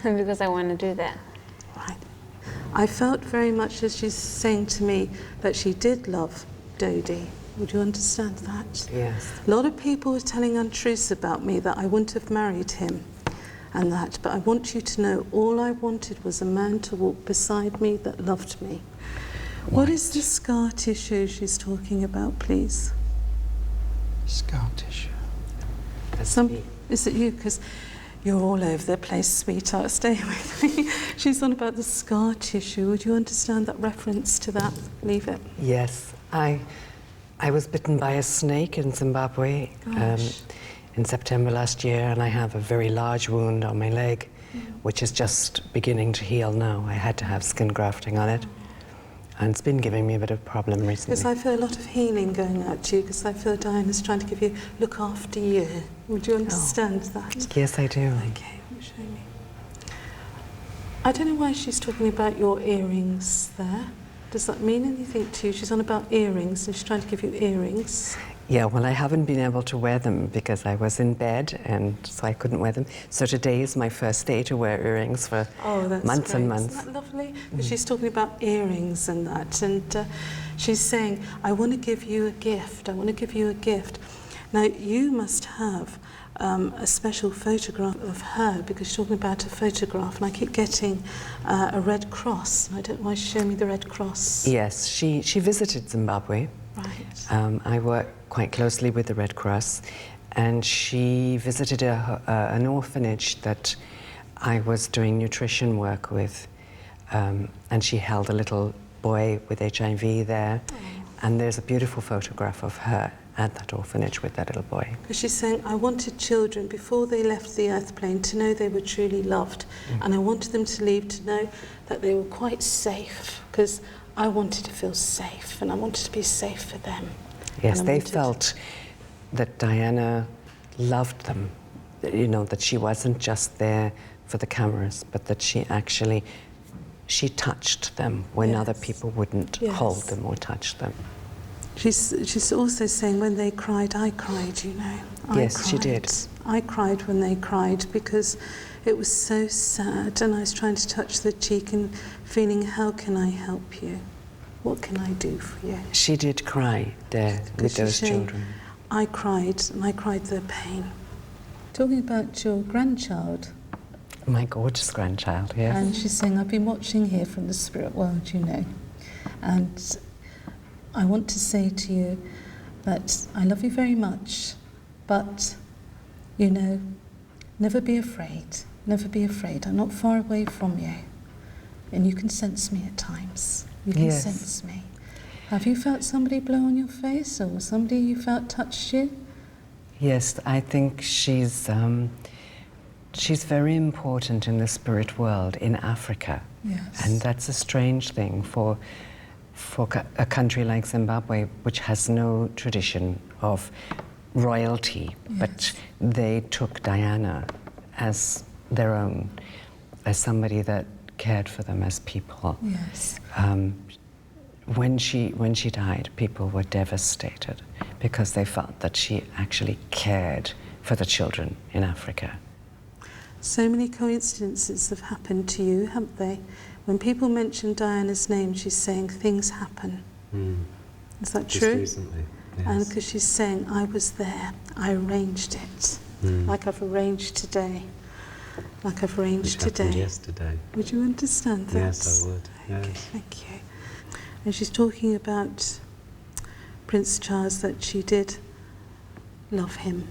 Because I want to do that. Right. I felt very much as she's saying to me that she did love Dodi. Would you understand that? Yes. A lot of people were telling untruths about me, that I wouldn't have married him and that, but I want you to know all I wanted was a man to walk beside me that loved me. Right. What is the scar tissue she's talking about, please? Scar tissue? Is it you? Because you're all over the place, sweetheart. Stay with me. She's on about the scar tissue. Would you understand that reference to that? Leave it. Yes. I was bitten by a snake in Zimbabwe in September last year, and I have a very large wound on my leg, which is just beginning to heal now. I had to have skin grafting on it, and it's been giving me a bit of a problem recently. Because I feel a lot of healing going out to you, because I feel Diana's trying to give you, look after you. Would you understand that? Yes, I do. Okay, show me. I don't know why she's talking about your earrings there. Does that mean anything to you? She's on about earrings, and she's trying to give you earrings. Yeah, well, I haven't been able to wear them because I was in bed, and so I couldn't wear them. So today is my first day to wear earrings for months and months. Isn't that lovely? She's talking about earrings and that, and she's saying, I want to give you a gift. I want to give you a gift. Now, you must have a special photograph of her, because she's talking about a photograph, and I keep getting a Red Cross. I don't know why she's showing me the Red Cross. Yes, she visited Zimbabwe. Right. I work quite closely with the Red Cross, and she visited an orphanage that I was doing nutrition work with, and she held a little boy with HIV there, and there's a beautiful photograph of her, at that orphanage with that little boy. Because she's saying, I wanted children before they left the earth plane to know they were truly loved. And I wanted them to leave to know that they were quite safe, because I wanted to feel safe and I wanted to be safe for them. Yes, they felt that Diana loved them, you know, that she wasn't just there for the cameras, but that she actually, she touched them when other people wouldn't hold them or touch them. She's also saying when they cried, I cried, you know. Yes, she did. I cried when they cried because it was so sad, and I was trying to touch the cheek and feeling, how can I help you? What can I do for you? She did cry there with those children. I cried, and I cried their pain. Talking about your grandchild. My gorgeous grandchild, yes. And she's saying, I've been watching here from the spirit world, you know, and I want to say to you that I love you very much, but, you know, never be afraid. Never be afraid. I'm not far away from you. And you can sense me at times. You can sense me. Have you felt somebody blow on your face, or somebody you felt touched you? Yes, I think she's very important in the spirit world in Africa. Yes. And that's a strange thing for a country like Zimbabwe, which has no tradition of royalty, but they took Diana as their own, as somebody that cared for them as people. Yes. When she died, people were devastated because they felt that she actually cared for the children in Africa. So many coincidences have happened to you, haven't they? When people mention Diana's name, she's saying things happen. Is that Just true? recently, yes. And because she's saying, I was there, I arranged it, like I've arranged today. Like I've arranged Which today. happened yesterday. Would you understand that? Yes, I would. Okay, Yes. thank you. And she's talking about Prince Charles, that she did love him.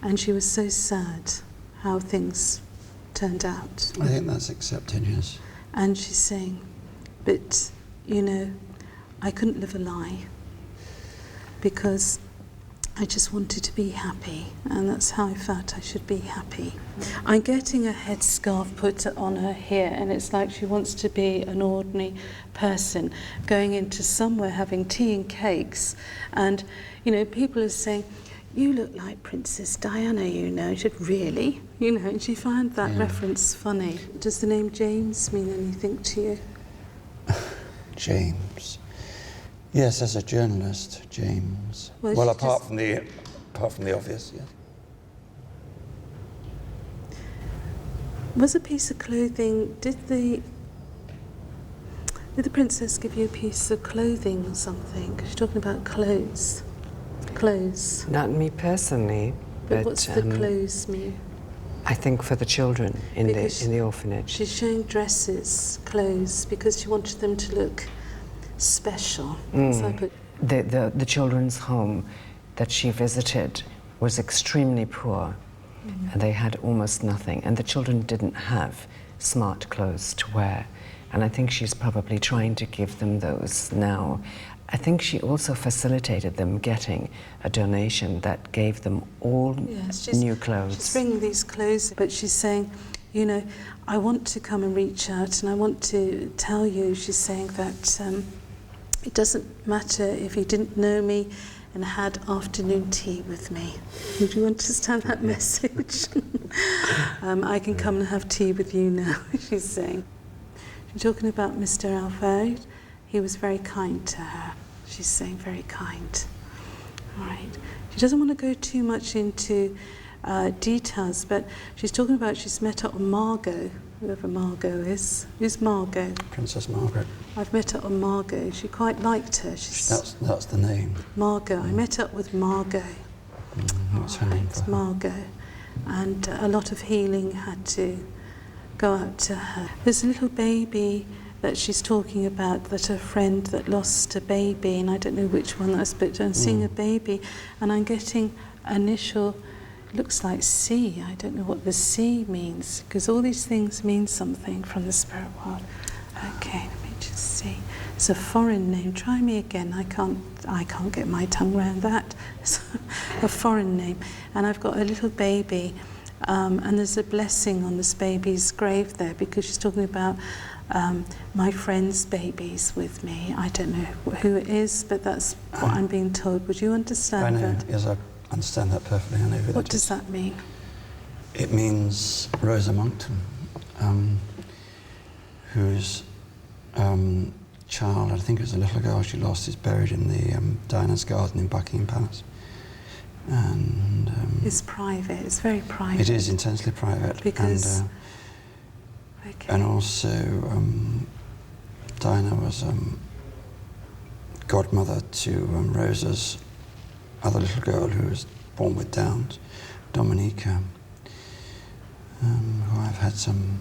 And she was so sad how things turned out. I think that's accepted, yes. And she's saying, but, you know, I couldn't live a lie because I just wanted to be happy, and that's how I felt I should be happy. I'm getting a headscarf put on her here, and it's like she wants to be an ordinary person going into somewhere having tea and cakes, and, you know, people are saying, you look like Princess Diana, you know. She said, really? You know, and she found that reference funny. Does the name James mean anything to you? James. Yes, as a journalist, James. Well, apart from the obvious, yes. Was a piece of clothing, did the princess give you a piece of clothing or something? She's talking about clothes. Clothes. Not me personally, but what's the clothes mean? I think for the children in the orphanage. She's showing dresses, clothes, because she wanted them to look special. So I put the children's home that she visited was extremely poor, and they had almost nothing, and the children didn't have smart clothes to wear, and I think she's probably trying to give them those now. I think she also facilitated them getting a donation that gave them all new clothes. She's bringing these clothes, but she's saying, you know, I want to come and reach out, and I want to tell you, she's saying that it doesn't matter if you didn't know me and had afternoon tea with me. Would you understand that message? I can come and have tea with you now, she's saying. She's talking about Mr. Al-Fayed. He was very kind to her. She's saying very kind. All right. She doesn't want to go too much into details, but she's talking about she's met up with Margot, whoever Margot is. Who's Margot? Princess Margaret. I've met up with Margot. She quite liked her. That's the name. Margot. I met up with Margot. What's her name for her? Margot. And a lot of healing had to go out to her. There's a little baby that she's talking about, that her friend that lost a baby, and I don't know which one that's, but I'm seeing a baby, and I'm getting initial, looks like C. I don't know what the C means, because all these things mean something from the spirit world. Okay, let me just see. It's a foreign name. Try me again. I can't get my tongue around that. It's a foreign name. And I've got a little baby, and there's a blessing on this baby's grave there, because she's talking about my friend's babies with me. I don't know who it is, but that's what I'm being told. Would you understand that? I know, yes, I understand that perfectly. I know who that is. What does that mean? It means Rosa Monckton, whose child, I think it was a little girl she lost, is buried in the Diana's garden in Buckingham Palace. And it's private. It's very private. it is intensely private. Because and also Diana was godmother to Rosa's other little girl who was born with Downs, Dominica, who I've had some...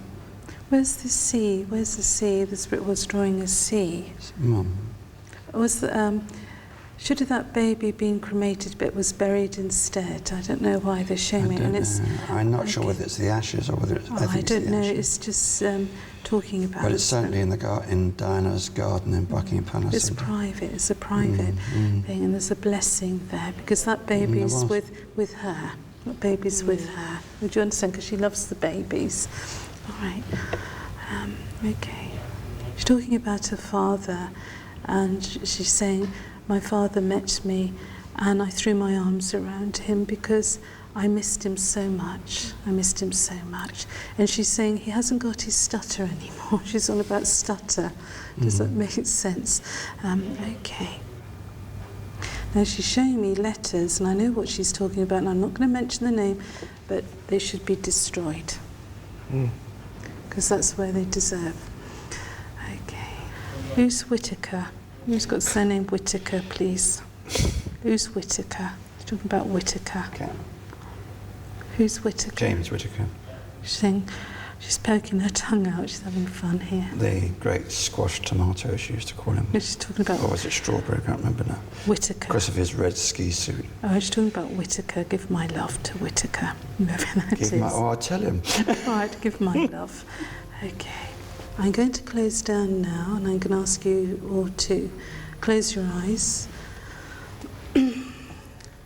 Where's the sea? Where's the sea? The spirit was drawing a sea. Mum. Was should have that baby been cremated but was buried instead? I don't know why they're showing me. And it's, I'm not sure whether it's the ashes or whether it's... I don't know. It's just talking about... But it's certainly in Diana's garden in Buckingham Palace. It's private. It's a private thing, and there's a blessing there because that baby's with her. That baby's with her. Would you understand? Because she loves the babies. All right. Okay. She's talking about her father, and she's saying, my father met me and I threw my arms around him because I missed him so much. I missed him so much. And she's saying he hasn't got his stutter anymore. She's on about stutter. Does that make sense? Okay. Now she's showing me letters, and I know what she's talking about, and I'm not going to mention the name, but they should be destroyed. Because that's where they deserve. Okay. Who's Whittaker? Who's got the surname Whittaker, please? Who's Whittaker? She's talking about Whittaker. Okay. Who's Whittaker? James Whittaker. She's poking her tongue out. She's having fun here. The great squash tomato, she used to call him. She's talking about... Or was it strawberry? I can't remember now. Whittaker. Because of his red ski suit. Oh, she's talking about Whittaker. Give my love to Whittaker. Whoever that is. I'll tell him. All right, give my love. Okay. I'm going to close down now, and I'm going to ask you all to close your eyes.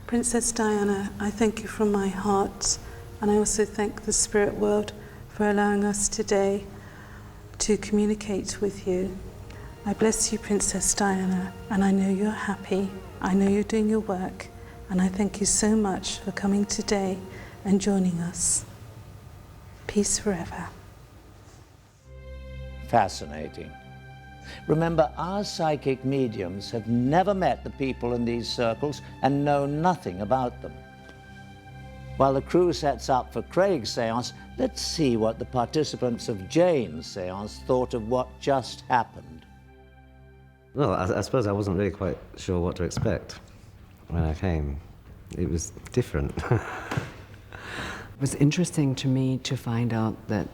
Princess Diana, I thank you from my heart, and I also thank the spirit world for allowing us today to communicate with you. I bless you, Princess Diana, and I know you're happy. I know you're doing your work, and I thank you so much for coming today and joining us. Peace forever. Fascinating. Remember, our psychic mediums have never met the people in these circles and know nothing about them. While the crew sets up for Craig's séance, let's see what the participants of Jane's séance thought of what just happened. Well, I suppose I wasn't really quite sure what to expect when I came. It was different. It was interesting to me to find out that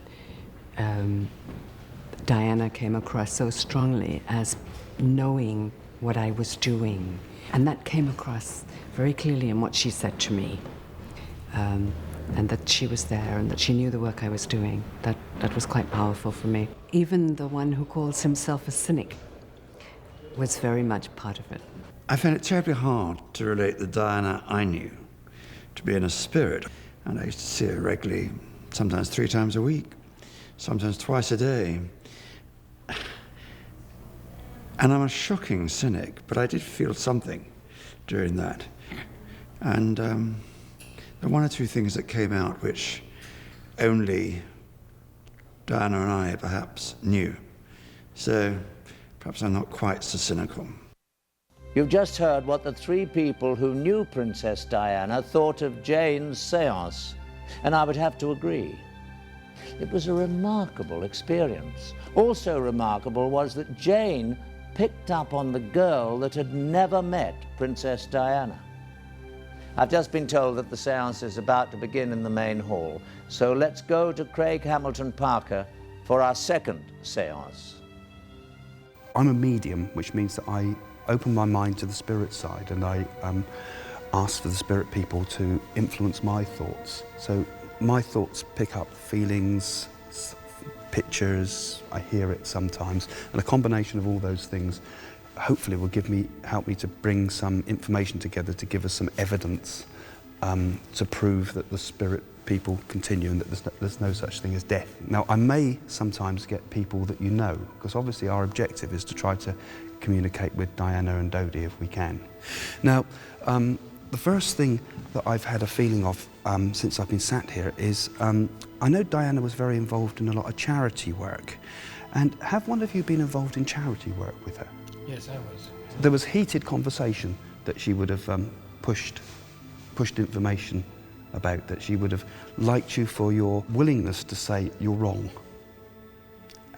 Diana came across so strongly as knowing what I was doing. And that came across very clearly in what she said to me. And that she was there and that she knew the work I was doing. That was quite powerful for me. Even the one who calls himself a cynic was very much part of it. I found it terribly hard to relate the Diana I knew to being a spirit. And I used to see her regularly, sometimes 3 times a week, sometimes twice a day. And I'm a shocking cynic, but I did feel something during that. And there were 1 or 2 things that came out which only Diana and I perhaps knew. So perhaps I'm not quite so cynical. You've just heard what the 3 people who knew Princess Diana thought of Jane's séance, and I would have to agree. It was a remarkable experience. Also remarkable was that Jane picked up on the girl that had never met Princess Diana. I've just been told that the séance is about to begin in the main hall, so let's go to Craig Hamilton Parker for our second séance. I'm a medium, which means that I open my mind to the spirit side, and I ask for the spirit people to influence my thoughts. So my thoughts pick up feelings, pictures, I hear it sometimes, and a combination of all those things hopefully will help me to bring some information together to give us some evidence to prove that the spirit people continue and that there's no such thing as death. Now, I may sometimes get people that you know, because obviously our objective is to try to communicate with Diana and Dodi if we can. Now, the first thing that I've had a feeling of since I've been sat here is I know Diana was very involved in a lot of charity work. And have one of you been involved in charity work with her? Yes, I was. There was heated conversation that she would have pushed information about, that she would have liked you for your willingness to say you're wrong.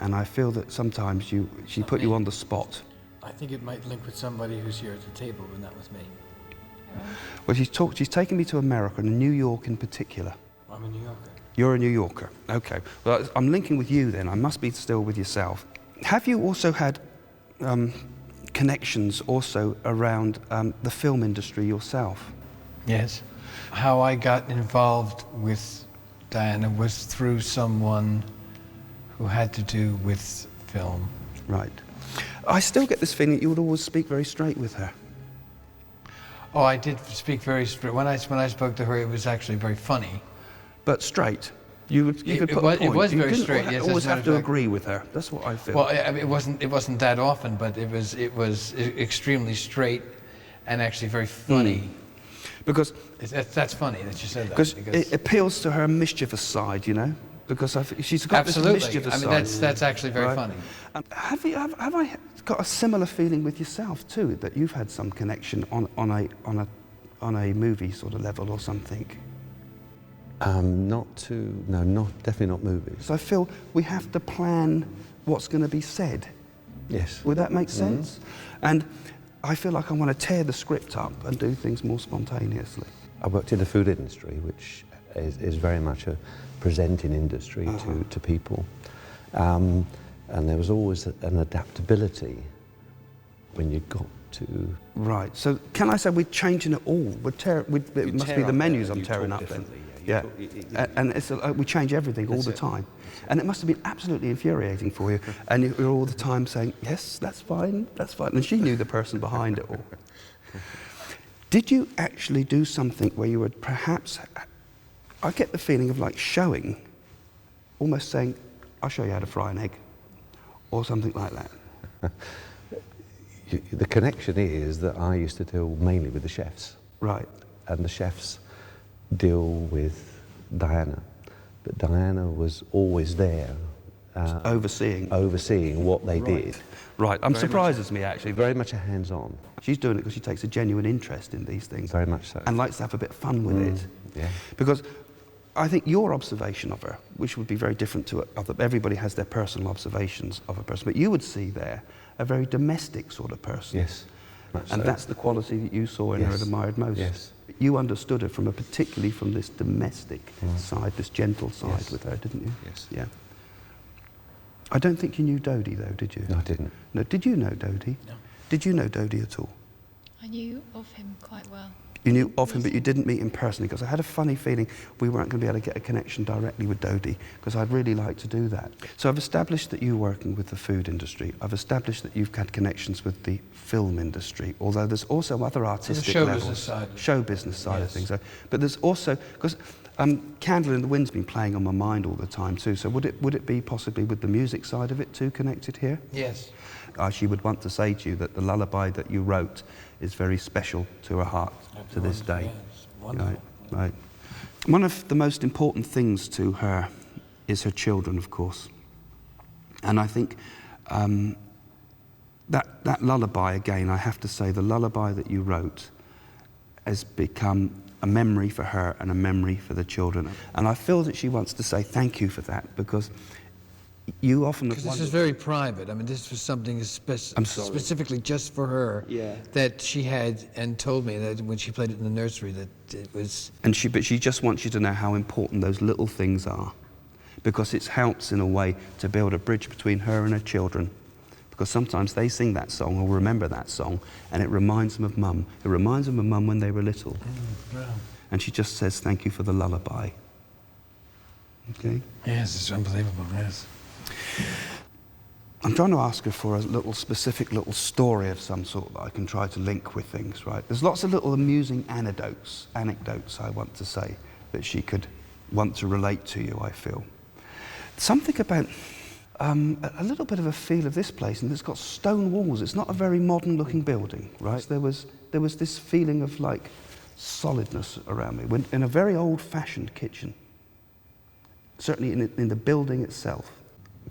And I feel that sometimes she put you on the spot. I think it might link with somebody who's here at the table, but not with me. Well, she's taken me to America, and New York in particular. I'm a New Yorker. You're a New Yorker, okay. Well, I'm linking with you then. I must be still with yourself. Have you also had connections also around the film industry yourself? Yes. How I got involved with Diana was through someone who had to do with film. Right. I still get this feeling that you would always speak very straight with her. Oh, I did speak very straight. When I spoke to her, it was actually very funny. But straight? You could put a point. It was you very didn't straight, yes. always have to agree with her. That's what I feel. Well, I mean, it wasn't that often, but it was extremely straight and actually very funny. Because that's funny that you said that. Because it appeals to her mischievous side, you know. Because she's got this mischievous side. I mean, that's actually very funny. Have I got a similar feeling with yourself too, that you've had some connection on a movie sort of level or something? Definitely not movies. So I feel we have to plan what's going to be said. Yes. Would that make sense? And I feel like I want to tear the script up and do things more spontaneously. I worked in the food industry, which is very much a presenting industry to people. And there was always an adaptability when you got to... Right, so can I say we're changing it all? It must be the menus I'm tearing up then. Yeah, and we change everything all the time. And it must have been absolutely infuriating for you. And you're all the time saying, yes, that's fine, that's fine. And she knew the person behind it all. Did you actually do something where you would perhaps... I get the feeling of like showing, almost saying, I'll show you how to fry an egg, or something like that. The connection is that I used to deal mainly with the chefs. Right. And the chefs deal with Diana. But Diana was always there. Overseeing what they did. Right, surprises me actually. Very much a hands-on. She's doing it because she takes a genuine interest in these things. Very much so. And likes to have a bit of fun with it. Yeah. Because I think your observation of her, which would be very different to everybody has their personal observations of a person, but you would see there a very domestic sort of person. Yes. And that's the quality that you saw in her and admired most. Yes. You understood her particularly from this domestic side, this gentle side with her, didn't you? Yes. Yeah. I don't think you knew Dodi though, did you? No, I didn't. No, did you know Dodi? No. Did you know Dodi at all? I knew of him quite well. You knew of him, but you didn't meet him personally, because I had a funny feeling we weren't going to be able to get a connection directly with Dodi, because I'd really like to do that. So I've established that you're working with the food industry. I've established that you've had connections with the film industry, although there's also other artistic levels. Show business side of things. But there's also, because Candle in the Wind's been playing on my mind all the time too, so would it be possibly with the music side of it too connected here? Yes. She would want to say to you that the lullaby that you wrote is very special to her heart to this day. Yes. Wonderful. Right. One of the most important things to her is her children, of course. And I think that lullaby, again, I have to say, the lullaby that you wrote has become a memory for her and a memory for the children. And I feel that she wants to say thank you for that, because you often... Because this is very private. I mean, this was something specifically just for her that she had, and told me that when she played it in the nursery that it was... But she just wants you to know how important those little things are, because it helps in a way to build a bridge between her and her children. Because sometimes they sing that song or remember that song and it reminds them of Mum. It reminds them of Mum when they were little. And she just says, thank you for the lullaby. Okay? Yes, it's unbelievable, yes. I'm trying to ask her for a little specific little story of some sort that I can try to link with things, right? There's lots of little amusing anecdotes, I want to say, that she could want to relate to you, I feel. Something about a little bit of a feel of this place, and it's got stone walls. It's not a very modern looking building, right? There was this feeling of like solidness around me, in a very old fashioned kitchen. Certainly in the building itself.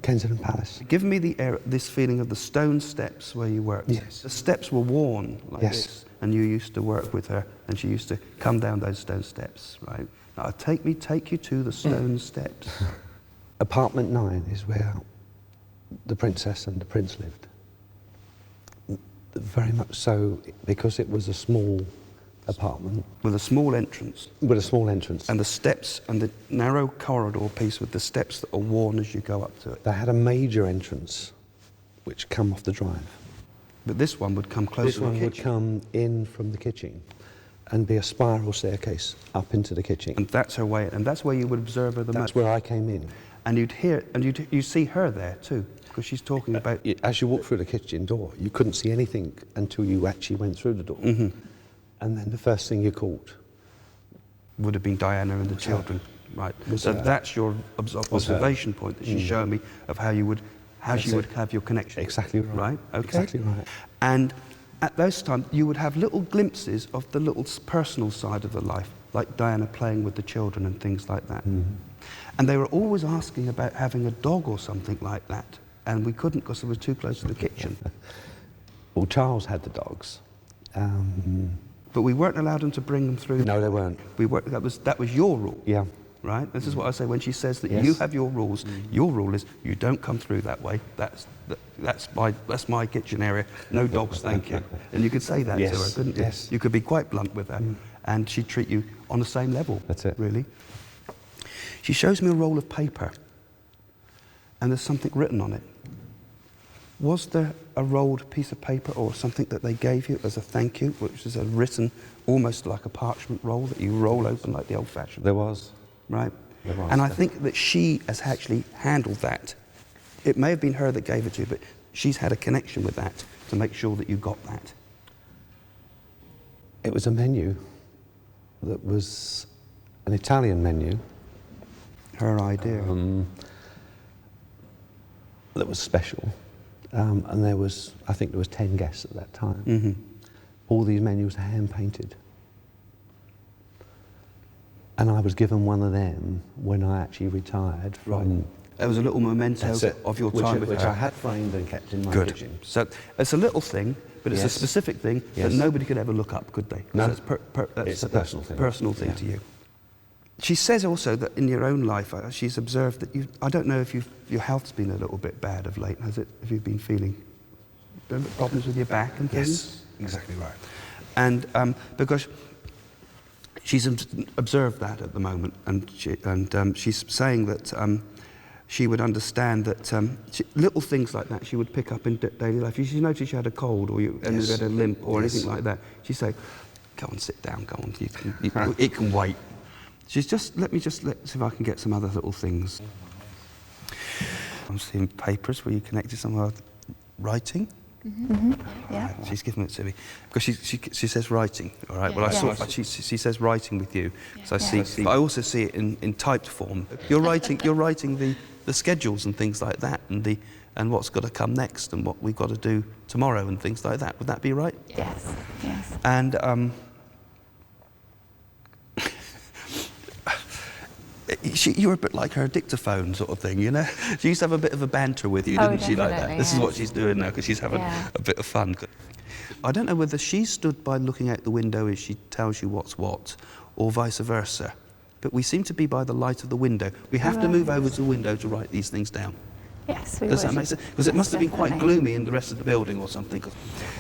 Kensington Palace. Give me this feeling of the stone steps where you worked. Yes. The steps were worn like this, and you used to work with her, and she used to come down those stone steps, right? Now, take you to the stone steps. Apartment 9 is where the princess and the prince lived. Very much so, because it was a small apartment. With a small entrance. With a small entrance. And the steps and the narrow corridor piece with the steps that are worn as you go up to it. They had a major entrance, which come off the drive. But this one would come closer to the kitchen. This one would come in from the kitchen and be a spiral staircase up into the kitchen. And that's her way, and that's where you would observe her the most. That's where I came in. And you'd hear, and you see her there too, because she's talking about... As you walk through the kitchen door, you couldn't see anything until you actually went through the door. Mm-hmm. And then the first thing you caught would have been Diana and the children, right? So that's your observation point that she's showing me of how you would, she would have your connection. Exactly right. Right? Okay. Exactly right. And at those times, you would have little glimpses of the little personal side of the life, like Diana playing with the children and things like that. Mm-hmm. And they were always asking about having a dog or something like that, and we couldn't because they were too close to the kitchen. Well, Charles had the dogs. But we weren't allowed them to bring them through. No, they weren't. That was your rule. Yeah. Right? This is what I say when she says that you have your rules. Your rule is you don't come through that way. That's my kitchen area. No dogs, thank you. And you could say that to her, couldn't you? Yes. You could be quite blunt with her, and she'd treat you on the same level. That's it. Really. She shows me a roll of paper, and there's something written on it. Was there a rolled piece of paper or something that they gave you as a thank you, which is a written, almost like a parchment roll that you roll open like the old-fashioned? There was. Right? There was. And I think that she has actually handled that. It may have been her that gave it to you, but she's had a connection with that to make sure that you got that. It was a menu that was an Italian menu. Her idea. That was special. And there was, I think there was 10 guests at that time. Mm-hmm. All these menus are hand-painted. And I was given one of them when I actually retired from... Right. There was a little memento of your time with her. Which I had framed and kept in my kitchen. So it's a little thing, but it's a specific thing that nobody could ever look up, could they? No, it's a personal thing. Personal thing to you. She says also that in your own life, she's observed that I don't know if your health's been a little bit bad of late, has it? Have you been feeling problems with your back and things? Yes, exactly right. And because she's observed that at the moment, and she's saying that she would understand that little things like that she would pick up in daily life. If she noticed you had a cold or you had a limp or anything like that, she'd say, "Go on, sit down. Go on. It can wait." She's let me see if I can get some other little things. I'm seeing papers where you connected somewhere writing. Mm-hmm. Yeah. Right, she's given it to me because she says writing. All right. Well, I saw she says writing with you. So I see. But I also see it in typed form. You're writing the schedules and things like that, and what's got to come next and what we've got to do tomorrow and things like that. Would that be right? Yes. Yes. And you were a bit like her dictaphone sort of thing, you know? She used to have a bit of a banter with you, didn't she, like that? This is what she's doing now, because she's having a bit of fun. I don't know whether she stood by looking out the window as she tells you what's what, or vice versa. But we seem to be by the light of the window. We have to move over to the window to write these things down. Yes, Does that make sense? Because it must have been quite gloomy in the rest of the building or something.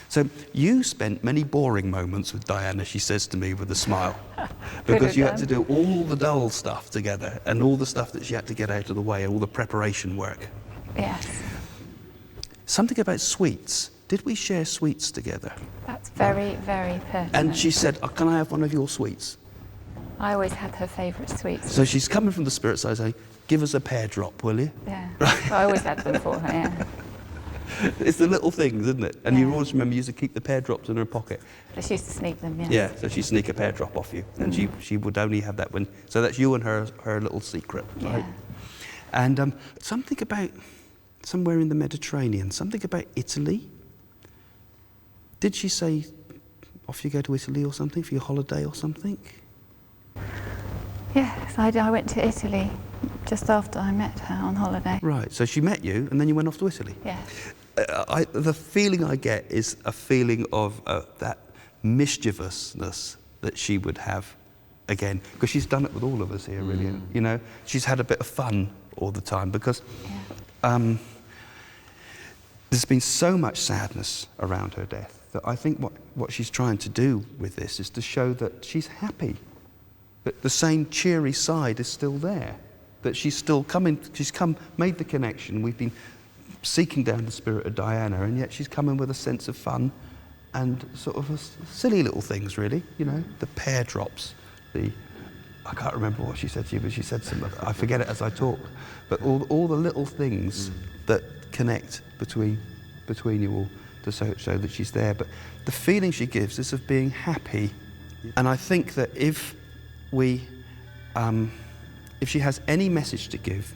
So you spent many boring moments with Diana, she says to me with a smile, because you had to do all the dull stuff together and all the stuff that she had to get out of the way, all the preparation work. Yes. Something about sweets. Did we share sweets together? That's very, very pertinent. And she said, "Oh, can I have one of your sweets?" I always had her favourite sweets. So she's coming from the spirit side saying, give us a pear drop, will you? Yeah. Well, I always had them for her, yeah. It's the little things, isn't it? And you always remember you used to keep the pear drops in her pocket. But she used to sneak them, yes. Yeah, so she'd sneak a pear drop off you, and she would only have that when. So that's you and her little secret, right? Yeah. And something about somewhere in the Mediterranean, something about Italy. Did she say, off you go to Italy or something for your holiday or something? Yes, I went to Italy just after I met her on holiday. Right, so she met you and then you went off to Italy? Yeah. The feeling I get is a feeling of that mischievousness that she would have again, because she's done it with all of us here, really. You know, she's had a bit of fun all the time because there's been so much sadness around her death that I think what she's trying to do with this is to show that she's happy, that the same cheery side is still there, that she's still coming, made the connection. We've been seeking down the spirit of Diana, and yet she's coming with a sense of fun and sort of silly little things, really, you know, the pear drops, I can't remember what she said to you, but she said something, I forget it as I talk, but all the little things that connect between you all to show that she's there. But the feeling she gives is of being happy. And I think that if she has any message to give,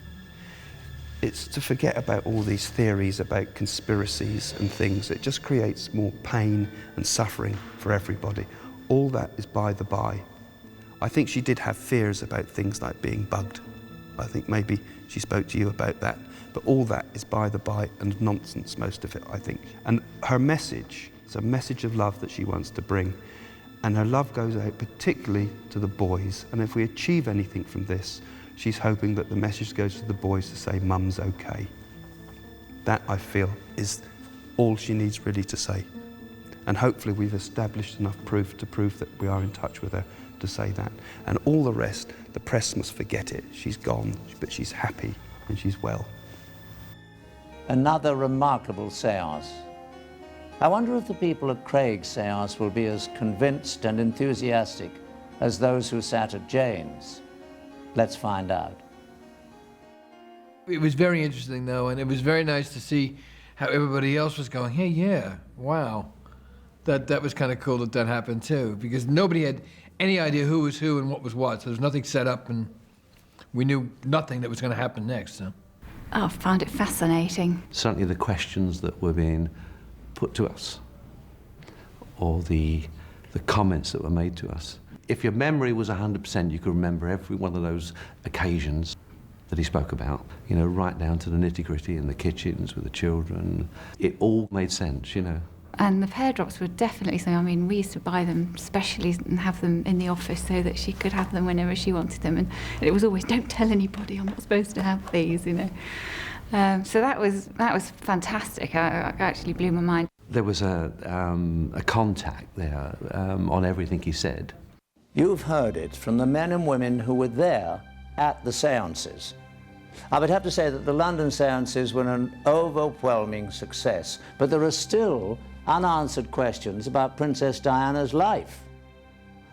it's to forget about all these theories about conspiracies and things. It just creates more pain and suffering for everybody. All that is by the by. I think she did have fears about things like being bugged. I think maybe she spoke to you about that. But all that is by the by and nonsense, most of it, I think. And her message, it's a message of love that she wants to bring. And her love goes out particularly to the boys. And if we achieve anything from this, she's hoping that the message goes to the boys to say, Mum's okay. That, I feel, is all she needs really to say. And hopefully we've established enough proof to prove that we are in touch with her to say that. And all the rest, the press must forget it. She's gone, but she's happy and she's well. Another remarkable séance. I wonder if the people at Craig's séance will be as convinced and enthusiastic as those who sat at Jane's. Let's find out. It was very interesting, though, and it was very nice to see how everybody else was going, hey, yeah, wow. That was kind of cool that happened, too, because nobody had any idea who was who and what was what, so there was nothing set up, and we knew nothing that was going to happen next. So. Oh, I found it fascinating. Certainly the questions that were being put to us, or the comments that were made to us. If your memory was 100%, you could remember every one of those occasions that he spoke about, you know, right down to the nitty-gritty in the kitchens with the children. It all made sense, you know. And the pear drops were definitely something. I mean, we used to buy them specially and have them in the office so that she could have them whenever she wanted them. And it was always, don't tell anybody, I'm not supposed to have these, you know. So that was fantastic. It actually blew my mind. There was a contact there on everything he said. You've heard it from the men and women who were there at the séances. I would have to say that the London séances were an overwhelming success, but there are still unanswered questions about Princess Diana's life.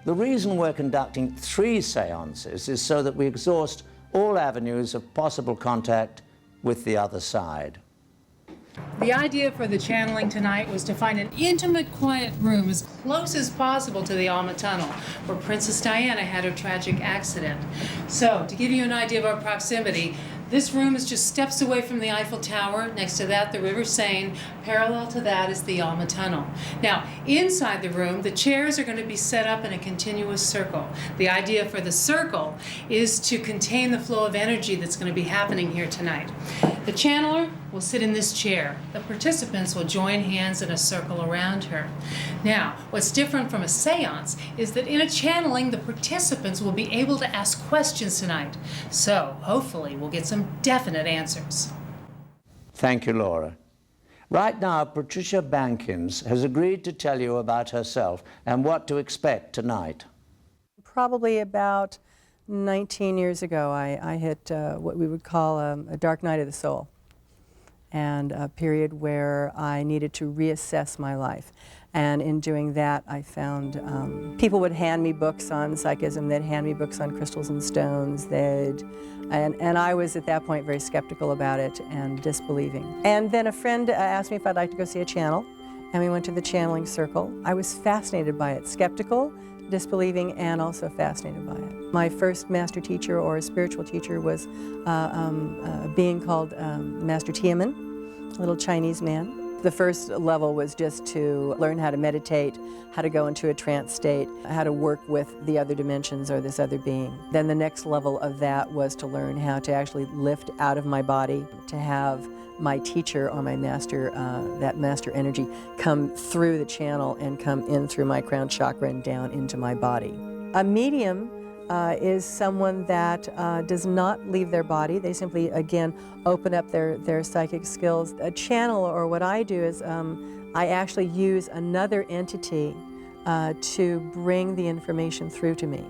The reason we're conducting 3 séances is so that we exhaust all avenues of possible contact with the other side. The idea for the channeling tonight was to find an intimate, quiet room as close as possible to the Alma Tunnel, where Princess Diana had her tragic accident. So, to give you an idea of our proximity, this room is just steps away from the Eiffel Tower. Next to that, the River Seine. Parallel to that is the Alma Tunnel. Now, inside the room, the chairs are going to be set up in a continuous circle. The idea for the circle is to contain the flow of energy that's going to be happening here tonight. The channeler will sit in this chair. The participants will join hands in a circle around her. Now, what's different from a seance is that in a channeling, the participants will be able to ask questions tonight. So, hopefully, we'll get some definite answers. Thank you, Laura. Right now, Patricia Bankins has agreed to tell you about herself and what to expect tonight. Probably about 19 years ago, I hit what we would call a dark night of the soul, and a period where I needed to reassess my life. And in doing that, I found people would hand me books on psychism, they'd hand me books on crystals and stones, and I was at that point very skeptical about it and disbelieving. And then a friend asked me if I'd like to go see a channel, and we went to the channeling circle. I was fascinated by it, skeptical, disbelieving, and also fascinated by it. My first master teacher or spiritual teacher was a being called Master Tiamen, a little Chinese man. The first level was just to learn how to meditate, how to go into a trance state, how to work with the other dimensions or this other being. Then the next level of that was to learn how to actually lift out of my body, to have my teacher or my master, that master energy, come through the channel and come in through my crown chakra and down into my body. A medium is someone that does not leave their body. They simply, again, open up their psychic skills. A channel, or what I do is I actually use another entity to bring the information through to me.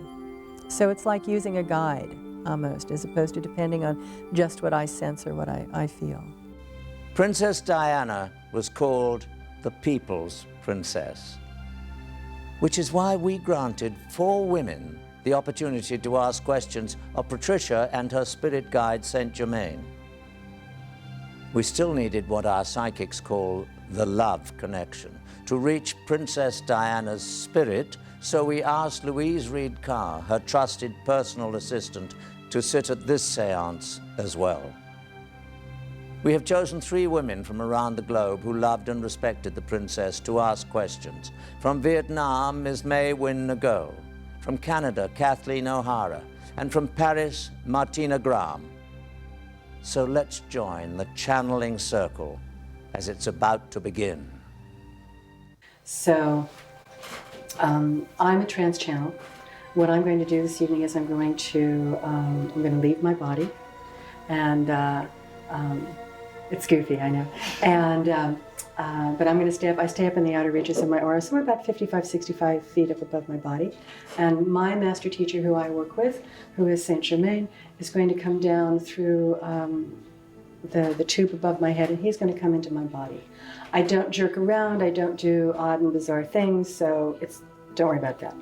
So it's like using a guide, almost, as opposed to depending on just what I sense or what I feel. Princess Diana was called the People's Princess, which is why we granted 4 women the opportunity to ask questions of Patricia and her spirit guide, Saint Germain. We still needed what our psychics call the love connection to reach Princess Diana's spirit, so we asked Louise Reid Carr, her trusted personal assistant, to sit at this seance as well. We have chosen 3 women from around the globe who loved and respected the princess to ask questions. From Vietnam, Ms. May Win Ngo. From Canada, Kathleen O'Hara. And from Paris, Martina Graham. So let's join the channeling circle as it's about to begin. So, I'm a trance channel. What I'm going to do this evening is I'm going to leave my body, and it's goofy, I know. And but I'm going to stay up. I stay up in the outer reaches of my aura, so we're about 55, 65 feet up above my body. And my master teacher, who I work with, who is Saint Germain, is going to come down through the tube above my head, and he's going to come into my body. I don't jerk around. I don't do odd and bizarre things, so don't worry about that.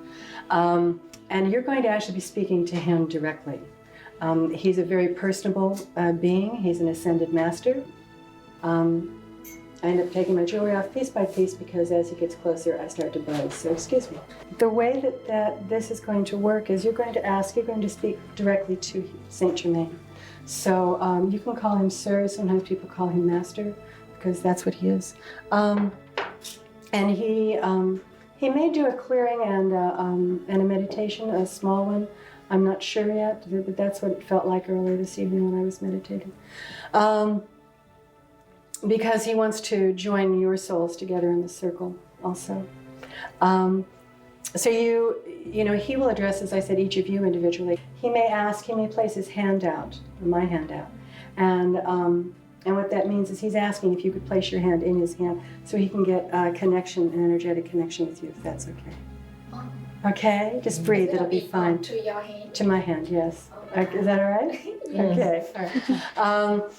And you're going to actually be speaking to him directly. He's a very personable being. He's an ascended master. I end up taking my jewelry off piece by piece because as he gets closer, I start to buzz. So excuse me. The way that this is going to work is you're going to speak directly to Saint Germain. So you can call him Sir. Sometimes people call him Master because that's what he is. And he may do a clearing and a meditation, a small one. I'm not sure yet, but that's what it felt like earlier this evening when I was meditating. Because he wants to join your souls together in the circle also. So he will address, as I said, each of you individually. He may place his hand out, my hand out. And what that means is he's asking if you could place your hand in his hand so he can get a connection, an energetic connection with you, if that's okay. Okay, just breathe, it'll be fine. To your hand? To my hand, yes. Okay. Is that all right? Yes. Okay. All right.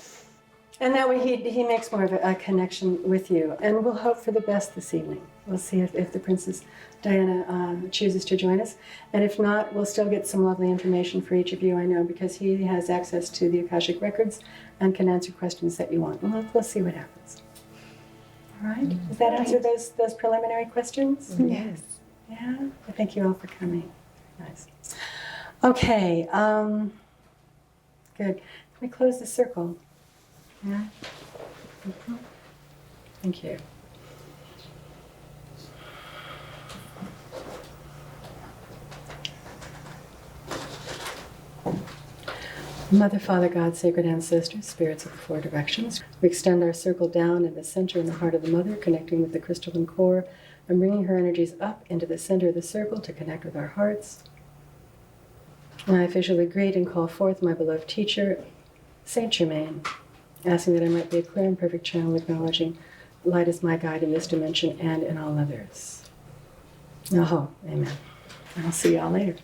And that way he makes more of a connection with you. And we'll hope for the best this evening. We'll see if the Princess Diana chooses to join us. And if not, we'll still get some lovely information for each of you, I know, because he has access to the Akashic Records and can answer questions that you want. We'll see what happens. All right? Does that answer those preliminary questions? Yes. Yeah? I thank you all for coming. Nice. Okay. Good. Can we close the circle? Yeah. Mm-hmm. Thank you. Mother, Father, God, sacred ancestors, spirits of the 4 directions, we extend our circle down in the center in the heart of the Mother, connecting with the crystalline core and bringing her energies up into the center of the circle to connect with our hearts. And I officially greet and call forth my beloved teacher, Saint Germain, asking that I might be a clear and perfect channel, acknowledging light is my guide in this dimension and in all others. Oh, amen. I'll see y'all later.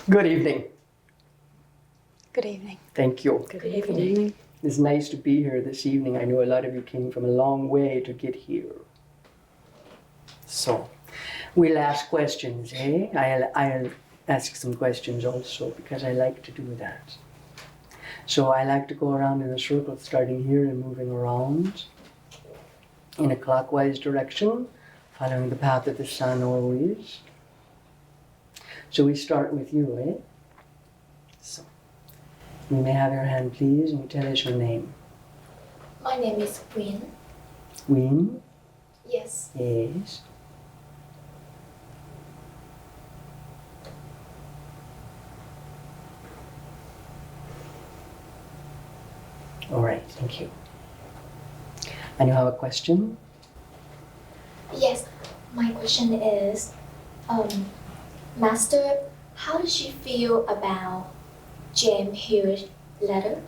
Good evening. Good evening. Thank you. Good evening. It's nice to be here this evening. I know a lot of you came from a long way to get here. So, we'll ask questions, eh? I'll ask some questions also because I like to do that. So I like to go around in a circle, starting here and moving around in a clockwise direction, following the path of the sun always. So we start with you, eh? So, you may have your hand, please, and you tell us your name. My name is Queen. Queen? Yes. Yes. All right, thank you. And you have a question? Yes. My question is, Master, how does she feel about James Hughes' letter?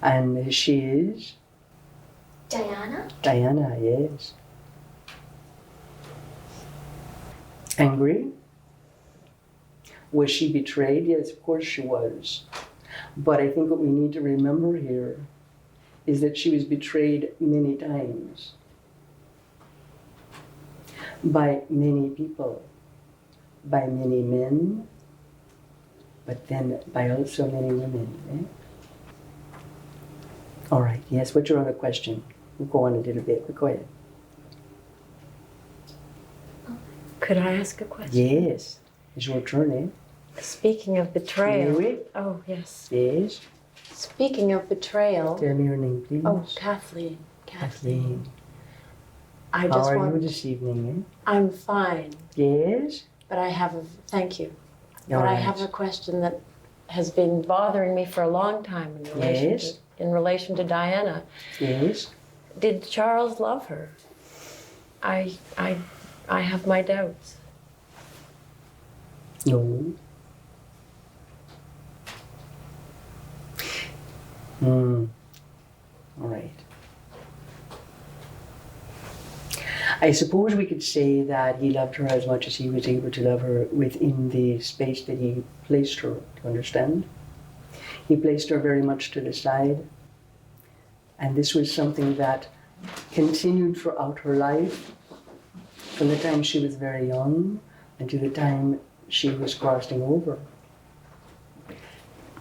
And she is? Diana? Diana, yes. Angry? Was she betrayed? Yes, of course she was. But I think what we need to remember here is that she was betrayed many times by many people, by many men, but then by also many women. Eh? All right, yes, what's your other question? We'll go on a little bit, but go ahead. Could I ask a question? Yes, it's your turn, eh? Speaking of betrayal. Oui. Oh, yes. Yes. Speaking of betrayal. Tell me your name, please. Oh, Kathleen. Kathleen. I How just are want. you this evening, I'm fine. Yes? But I have a. Thank you. All But I right. have a question that has been bothering me for a long time Yes? in relation to Diana. Yes? Did Charles love her? I have my doubts. No. All right. I suppose we could say that he loved her as much as he was able to love her within the space that he placed her, do you understand? He placed her very much to the side, and this was something that continued throughout her life, from the time she was very young until the time she was crossing over.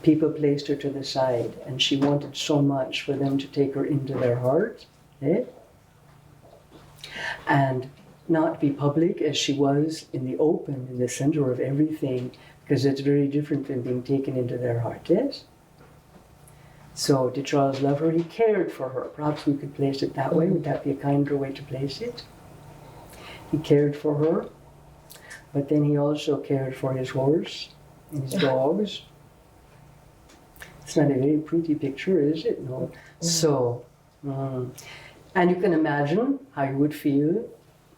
People placed her to the side, and she wanted so much for them to take her into their heart, eh? And not be public as she was in the open, in the center of everything, because it's very different than being taken into their heart, yes? So did Charles love her? He cared for her. Perhaps we could place it that way. Would that be a kinder way to place it? He cared for her, but then he also cared for his horse and his dogs. It's not a very pretty picture, is it? No. So, and you can imagine how you would feel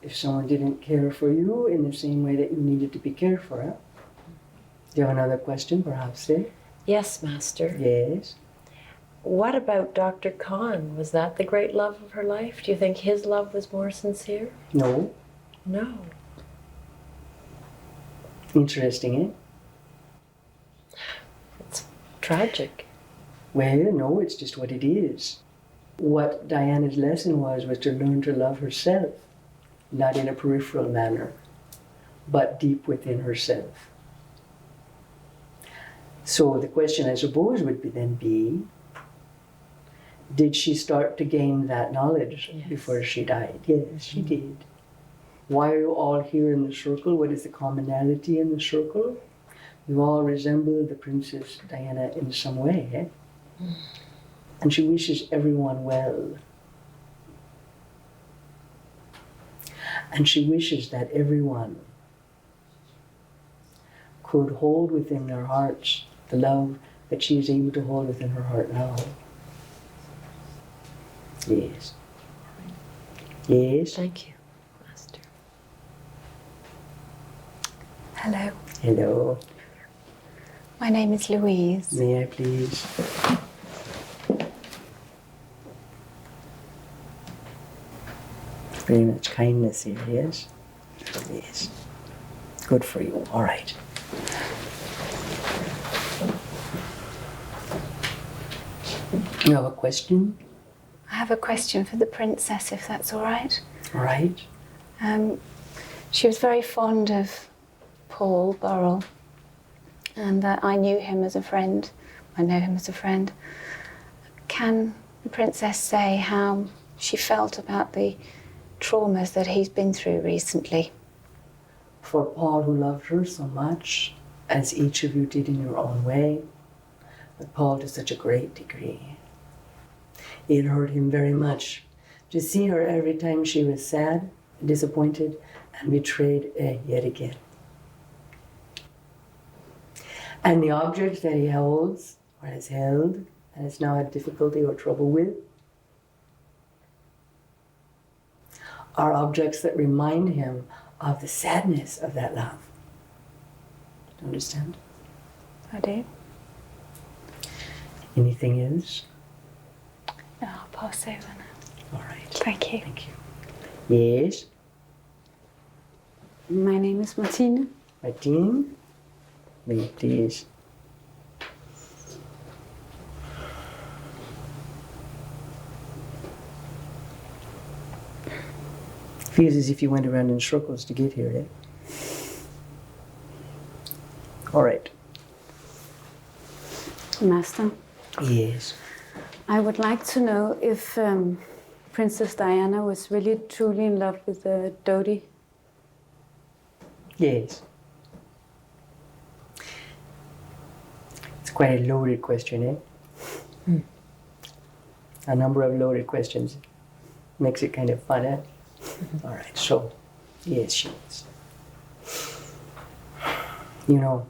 if someone didn't care for you in the same way that you needed to be cared for. Huh? Do you have another question, perhaps, eh? Yes, Master. Yes. What about Dr. Kahn? Was that the great love of her life? Do you think his love was more sincere? No. No. Interesting, eh? It's tragic. Well, no, it's just what it is. What Diana's lesson was to learn to love herself, not in a peripheral manner, but deep within herself. So the question, I suppose, would then be, did she start to gain that knowledge before she died? Yes, she did. Why are you all here in the circle? What is the commonality in the circle? You all resemble the Princess Diana in some way, eh? And she wishes everyone well. And she wishes that everyone could hold within their hearts the love that she is able to hold within her heart now. Yes. Yes? Thank you, Master. Hello. Hello. My name is Louise. May I please? Very much kindness here, yes? Yes. Good for you. All right. You have a question? I have a question for the princess, if that's all right. All right. She was very fond of Paul Burrell, and I knew him as a friend. I know him as a friend. Can the princess say how she felt about the traumas that he's been through recently? For Paul, who loved her so much, as each of you did in your own way, but Paul to such a great degree. It hurt him very much to see her every time she was sad, disappointed, and betrayed yet again. And the objects that he holds, or has held, and has now had difficulty or trouble with, are objects that remind him of the sadness of that love. Do you understand? I do. Anything else? No, I'll pass over now. All right. Thank you. Thank you. Yes? My name is Martine. Martine? Me, please. Feels as if you went around in circles to get here, eh? All right. Master, Yes. I would like to know if Princess Diana was really truly in love with Dodi. Yes. It's quite a loaded question, eh? A number of loaded questions makes it kind of fun, eh? All right, so, yes, she is. You know,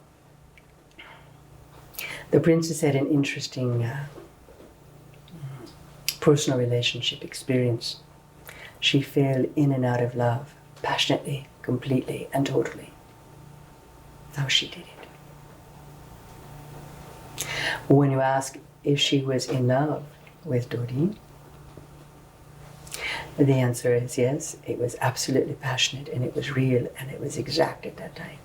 the princess had an interesting personal relationship experience. She fell in and out of love, passionately, completely, and totally. How she did it. When you ask if she was in love with Dodi, the answer is yes. It was absolutely passionate, and it was real, and it was exact at that time.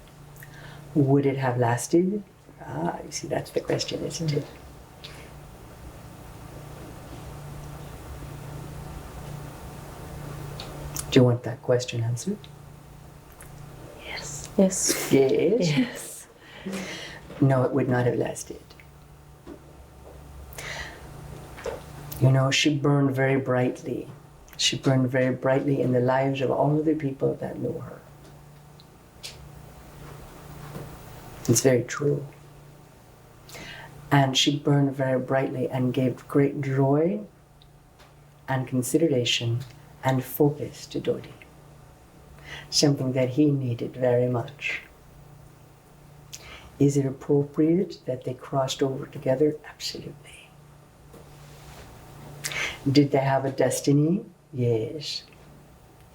Would it have lasted? You see, that's the question, isn't it? Do you want that question answered? Yes. Yes. Yes? Yes. No, it would not have lasted. You know, she burned very brightly. She burned very brightly in the lives of all of the people that knew her. It's very true. And she burned very brightly and gave great joy and consideration and focus to Dodi. Something that he needed very much. Is it appropriate that they crossed over together? Absolutely. Did they have a destiny? Yes.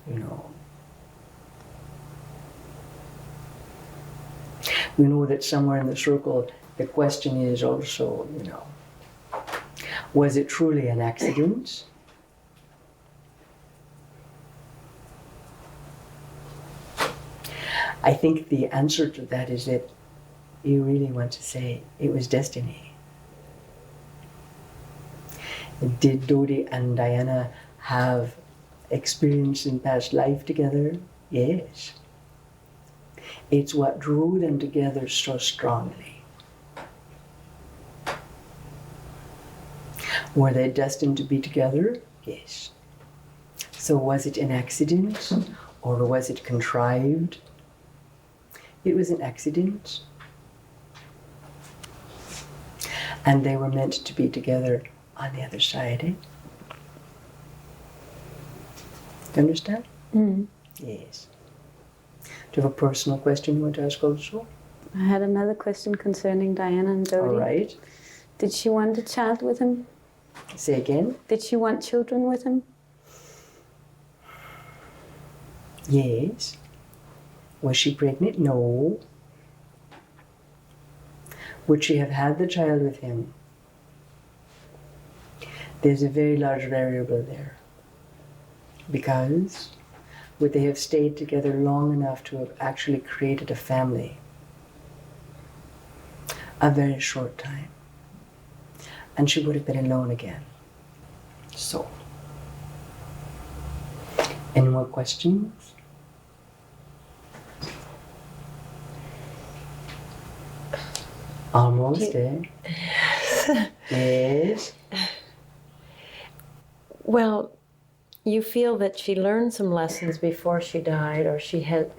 You know. We know that somewhere in the circle, the question is also, you know, was it truly an accident? I think the answer to that is that you really want to say it was destiny. Did Dodi and Diana have experience in past life together? Yes. It's what drew them together so strongly. Were they destined to be together? Yes. So was it an accident or was it contrived? It was an accident. And they were meant to be together on the other side, eh? Do you understand? Mm. Yes. Do you have a personal question you want to ask also? I had another question concerning Diana and Dodi. All right. Did she want a child with him? Say again? Did she want children with him? Yes. Was she pregnant? No. Would she have had the child with him? There's a very large variable there. Because would they have stayed together long enough to have actually created a family? A very short time. and she would have been alone again. So, any more questions? Almost, eh? Yes. Well, you feel that she learned some lessons before she died, or she had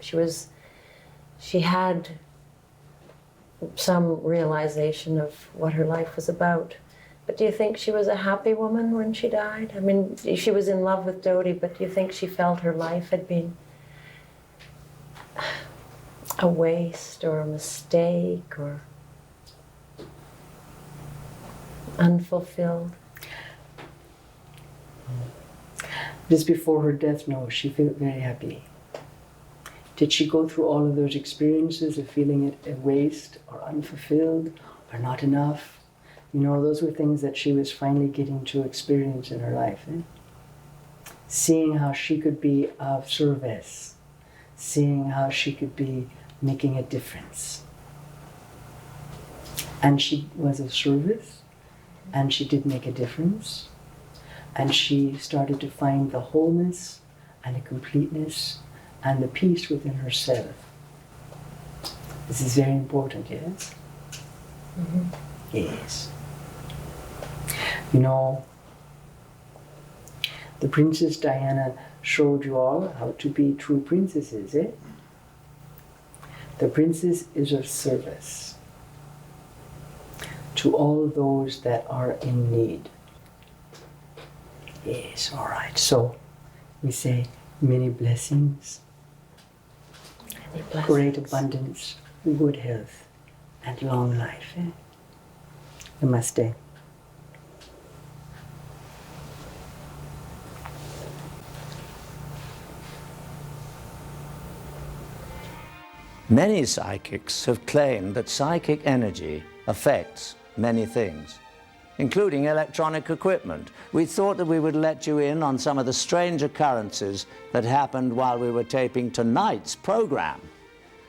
some realization of what her life was about. But do you think she was a happy woman when she died? I mean, she was in love with Dodi, but do you think she felt her life had been a waste or a mistake or unfulfilled? Just before her death, no, she felt very happy. Did she go through all of those experiences of feeling it a waste or unfulfilled or not enough? You know, those were things that she was finally getting to experience in her life. Seeing how she could be of service, seeing how she could be making a difference. And she was of service, and she did make a difference, and she started to find the wholeness and the completeness and the peace within herself. This is very important, yes? Mm-hmm. Yes. You know, the Princess Diana showed you all how to be true princesses, eh? The princess is of service to all those that are in need. Yes, all right. So we say many blessings, great abundance, good health, and long life. Eh? Namaste. Many psychics have claimed that psychic energy affects many things, including electronic equipment. We thought that we would let you in on some of the strange occurrences that happened while we were taping tonight's program.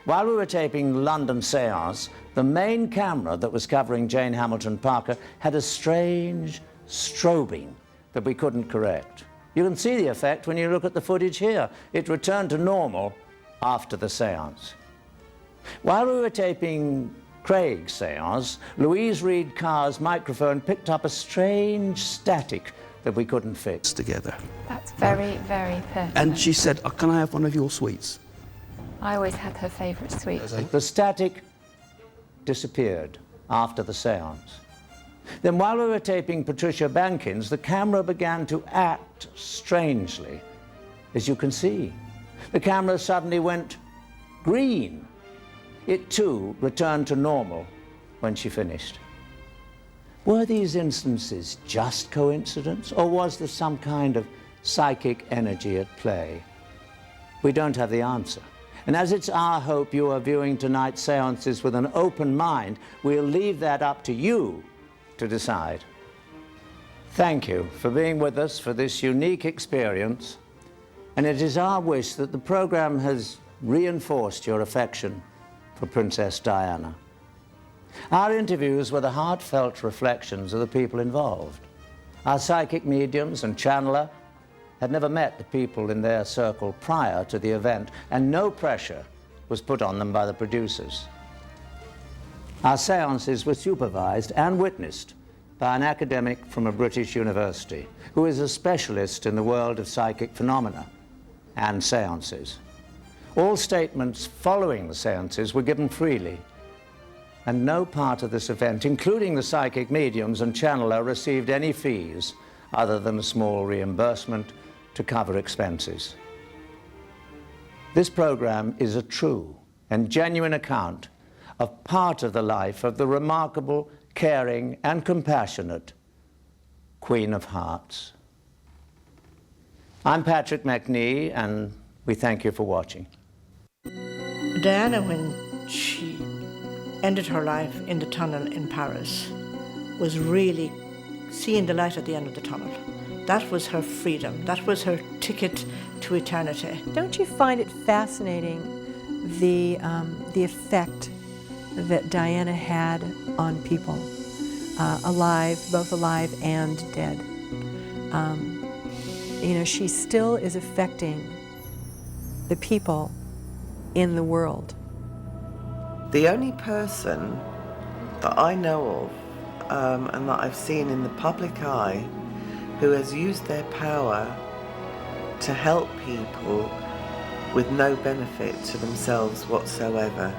While we were taping London Seance, the main camera that was covering Jane Hamilton Parker had a strange strobing that we couldn't correct. You can see the effect when you look at the footage here. It returned to normal after the seance. While we were taping Craig's seance, Louise Reid Carr's microphone picked up a strange static that we couldn't fix together. That's very, very pertinent. And she said, oh, can I have one of your sweets? I always had her favourite sweet. The static disappeared after the seance. Then while we were taping Patricia Bankins, the camera began to act strangely. As you can see, the camera suddenly went green. It too returned to normal when she finished. Were these instances just coincidence, or was there some kind of psychic energy at play? We don't have the answer. And as it's our hope you are viewing tonight's seances with an open mind, we'll leave that up to you to decide. Thank you for being with us for this unique experience, and it is our wish that the program has reinforced your affection for Princess Diana. Our interviews were the heartfelt reflections of the people involved. Our psychic mediums and channeler had never met the people in their circle prior to the event, and no pressure was put on them by the producers. Our seances were supervised and witnessed by an academic from a British university who is a specialist in the world of psychic phenomena and seances. All statements following the seances were given freely, and no part of this event, including the psychic mediums and channeler, received any fees other than a small reimbursement to cover expenses. This program is a true and genuine account of part of the life of the remarkable, caring, and compassionate Queen of Hearts. I'm Patrick Macnee, and we thank you for watching. Diana, when she ended her life in the tunnel in Paris, was really seeing the light at the end of the tunnel. That was her freedom. That was her ticket to eternity. Don't you find it fascinating, the effect that Diana had on people? alive, both alive and dead. You know, she still is affecting the people in the world. The only person that I know of and that I've seen in the public eye who has used their power to help people with no benefit to themselves whatsoever.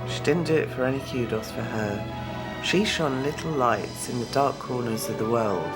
She didn't do it for any kudos for her. She shone little lights in the dark corners of the world.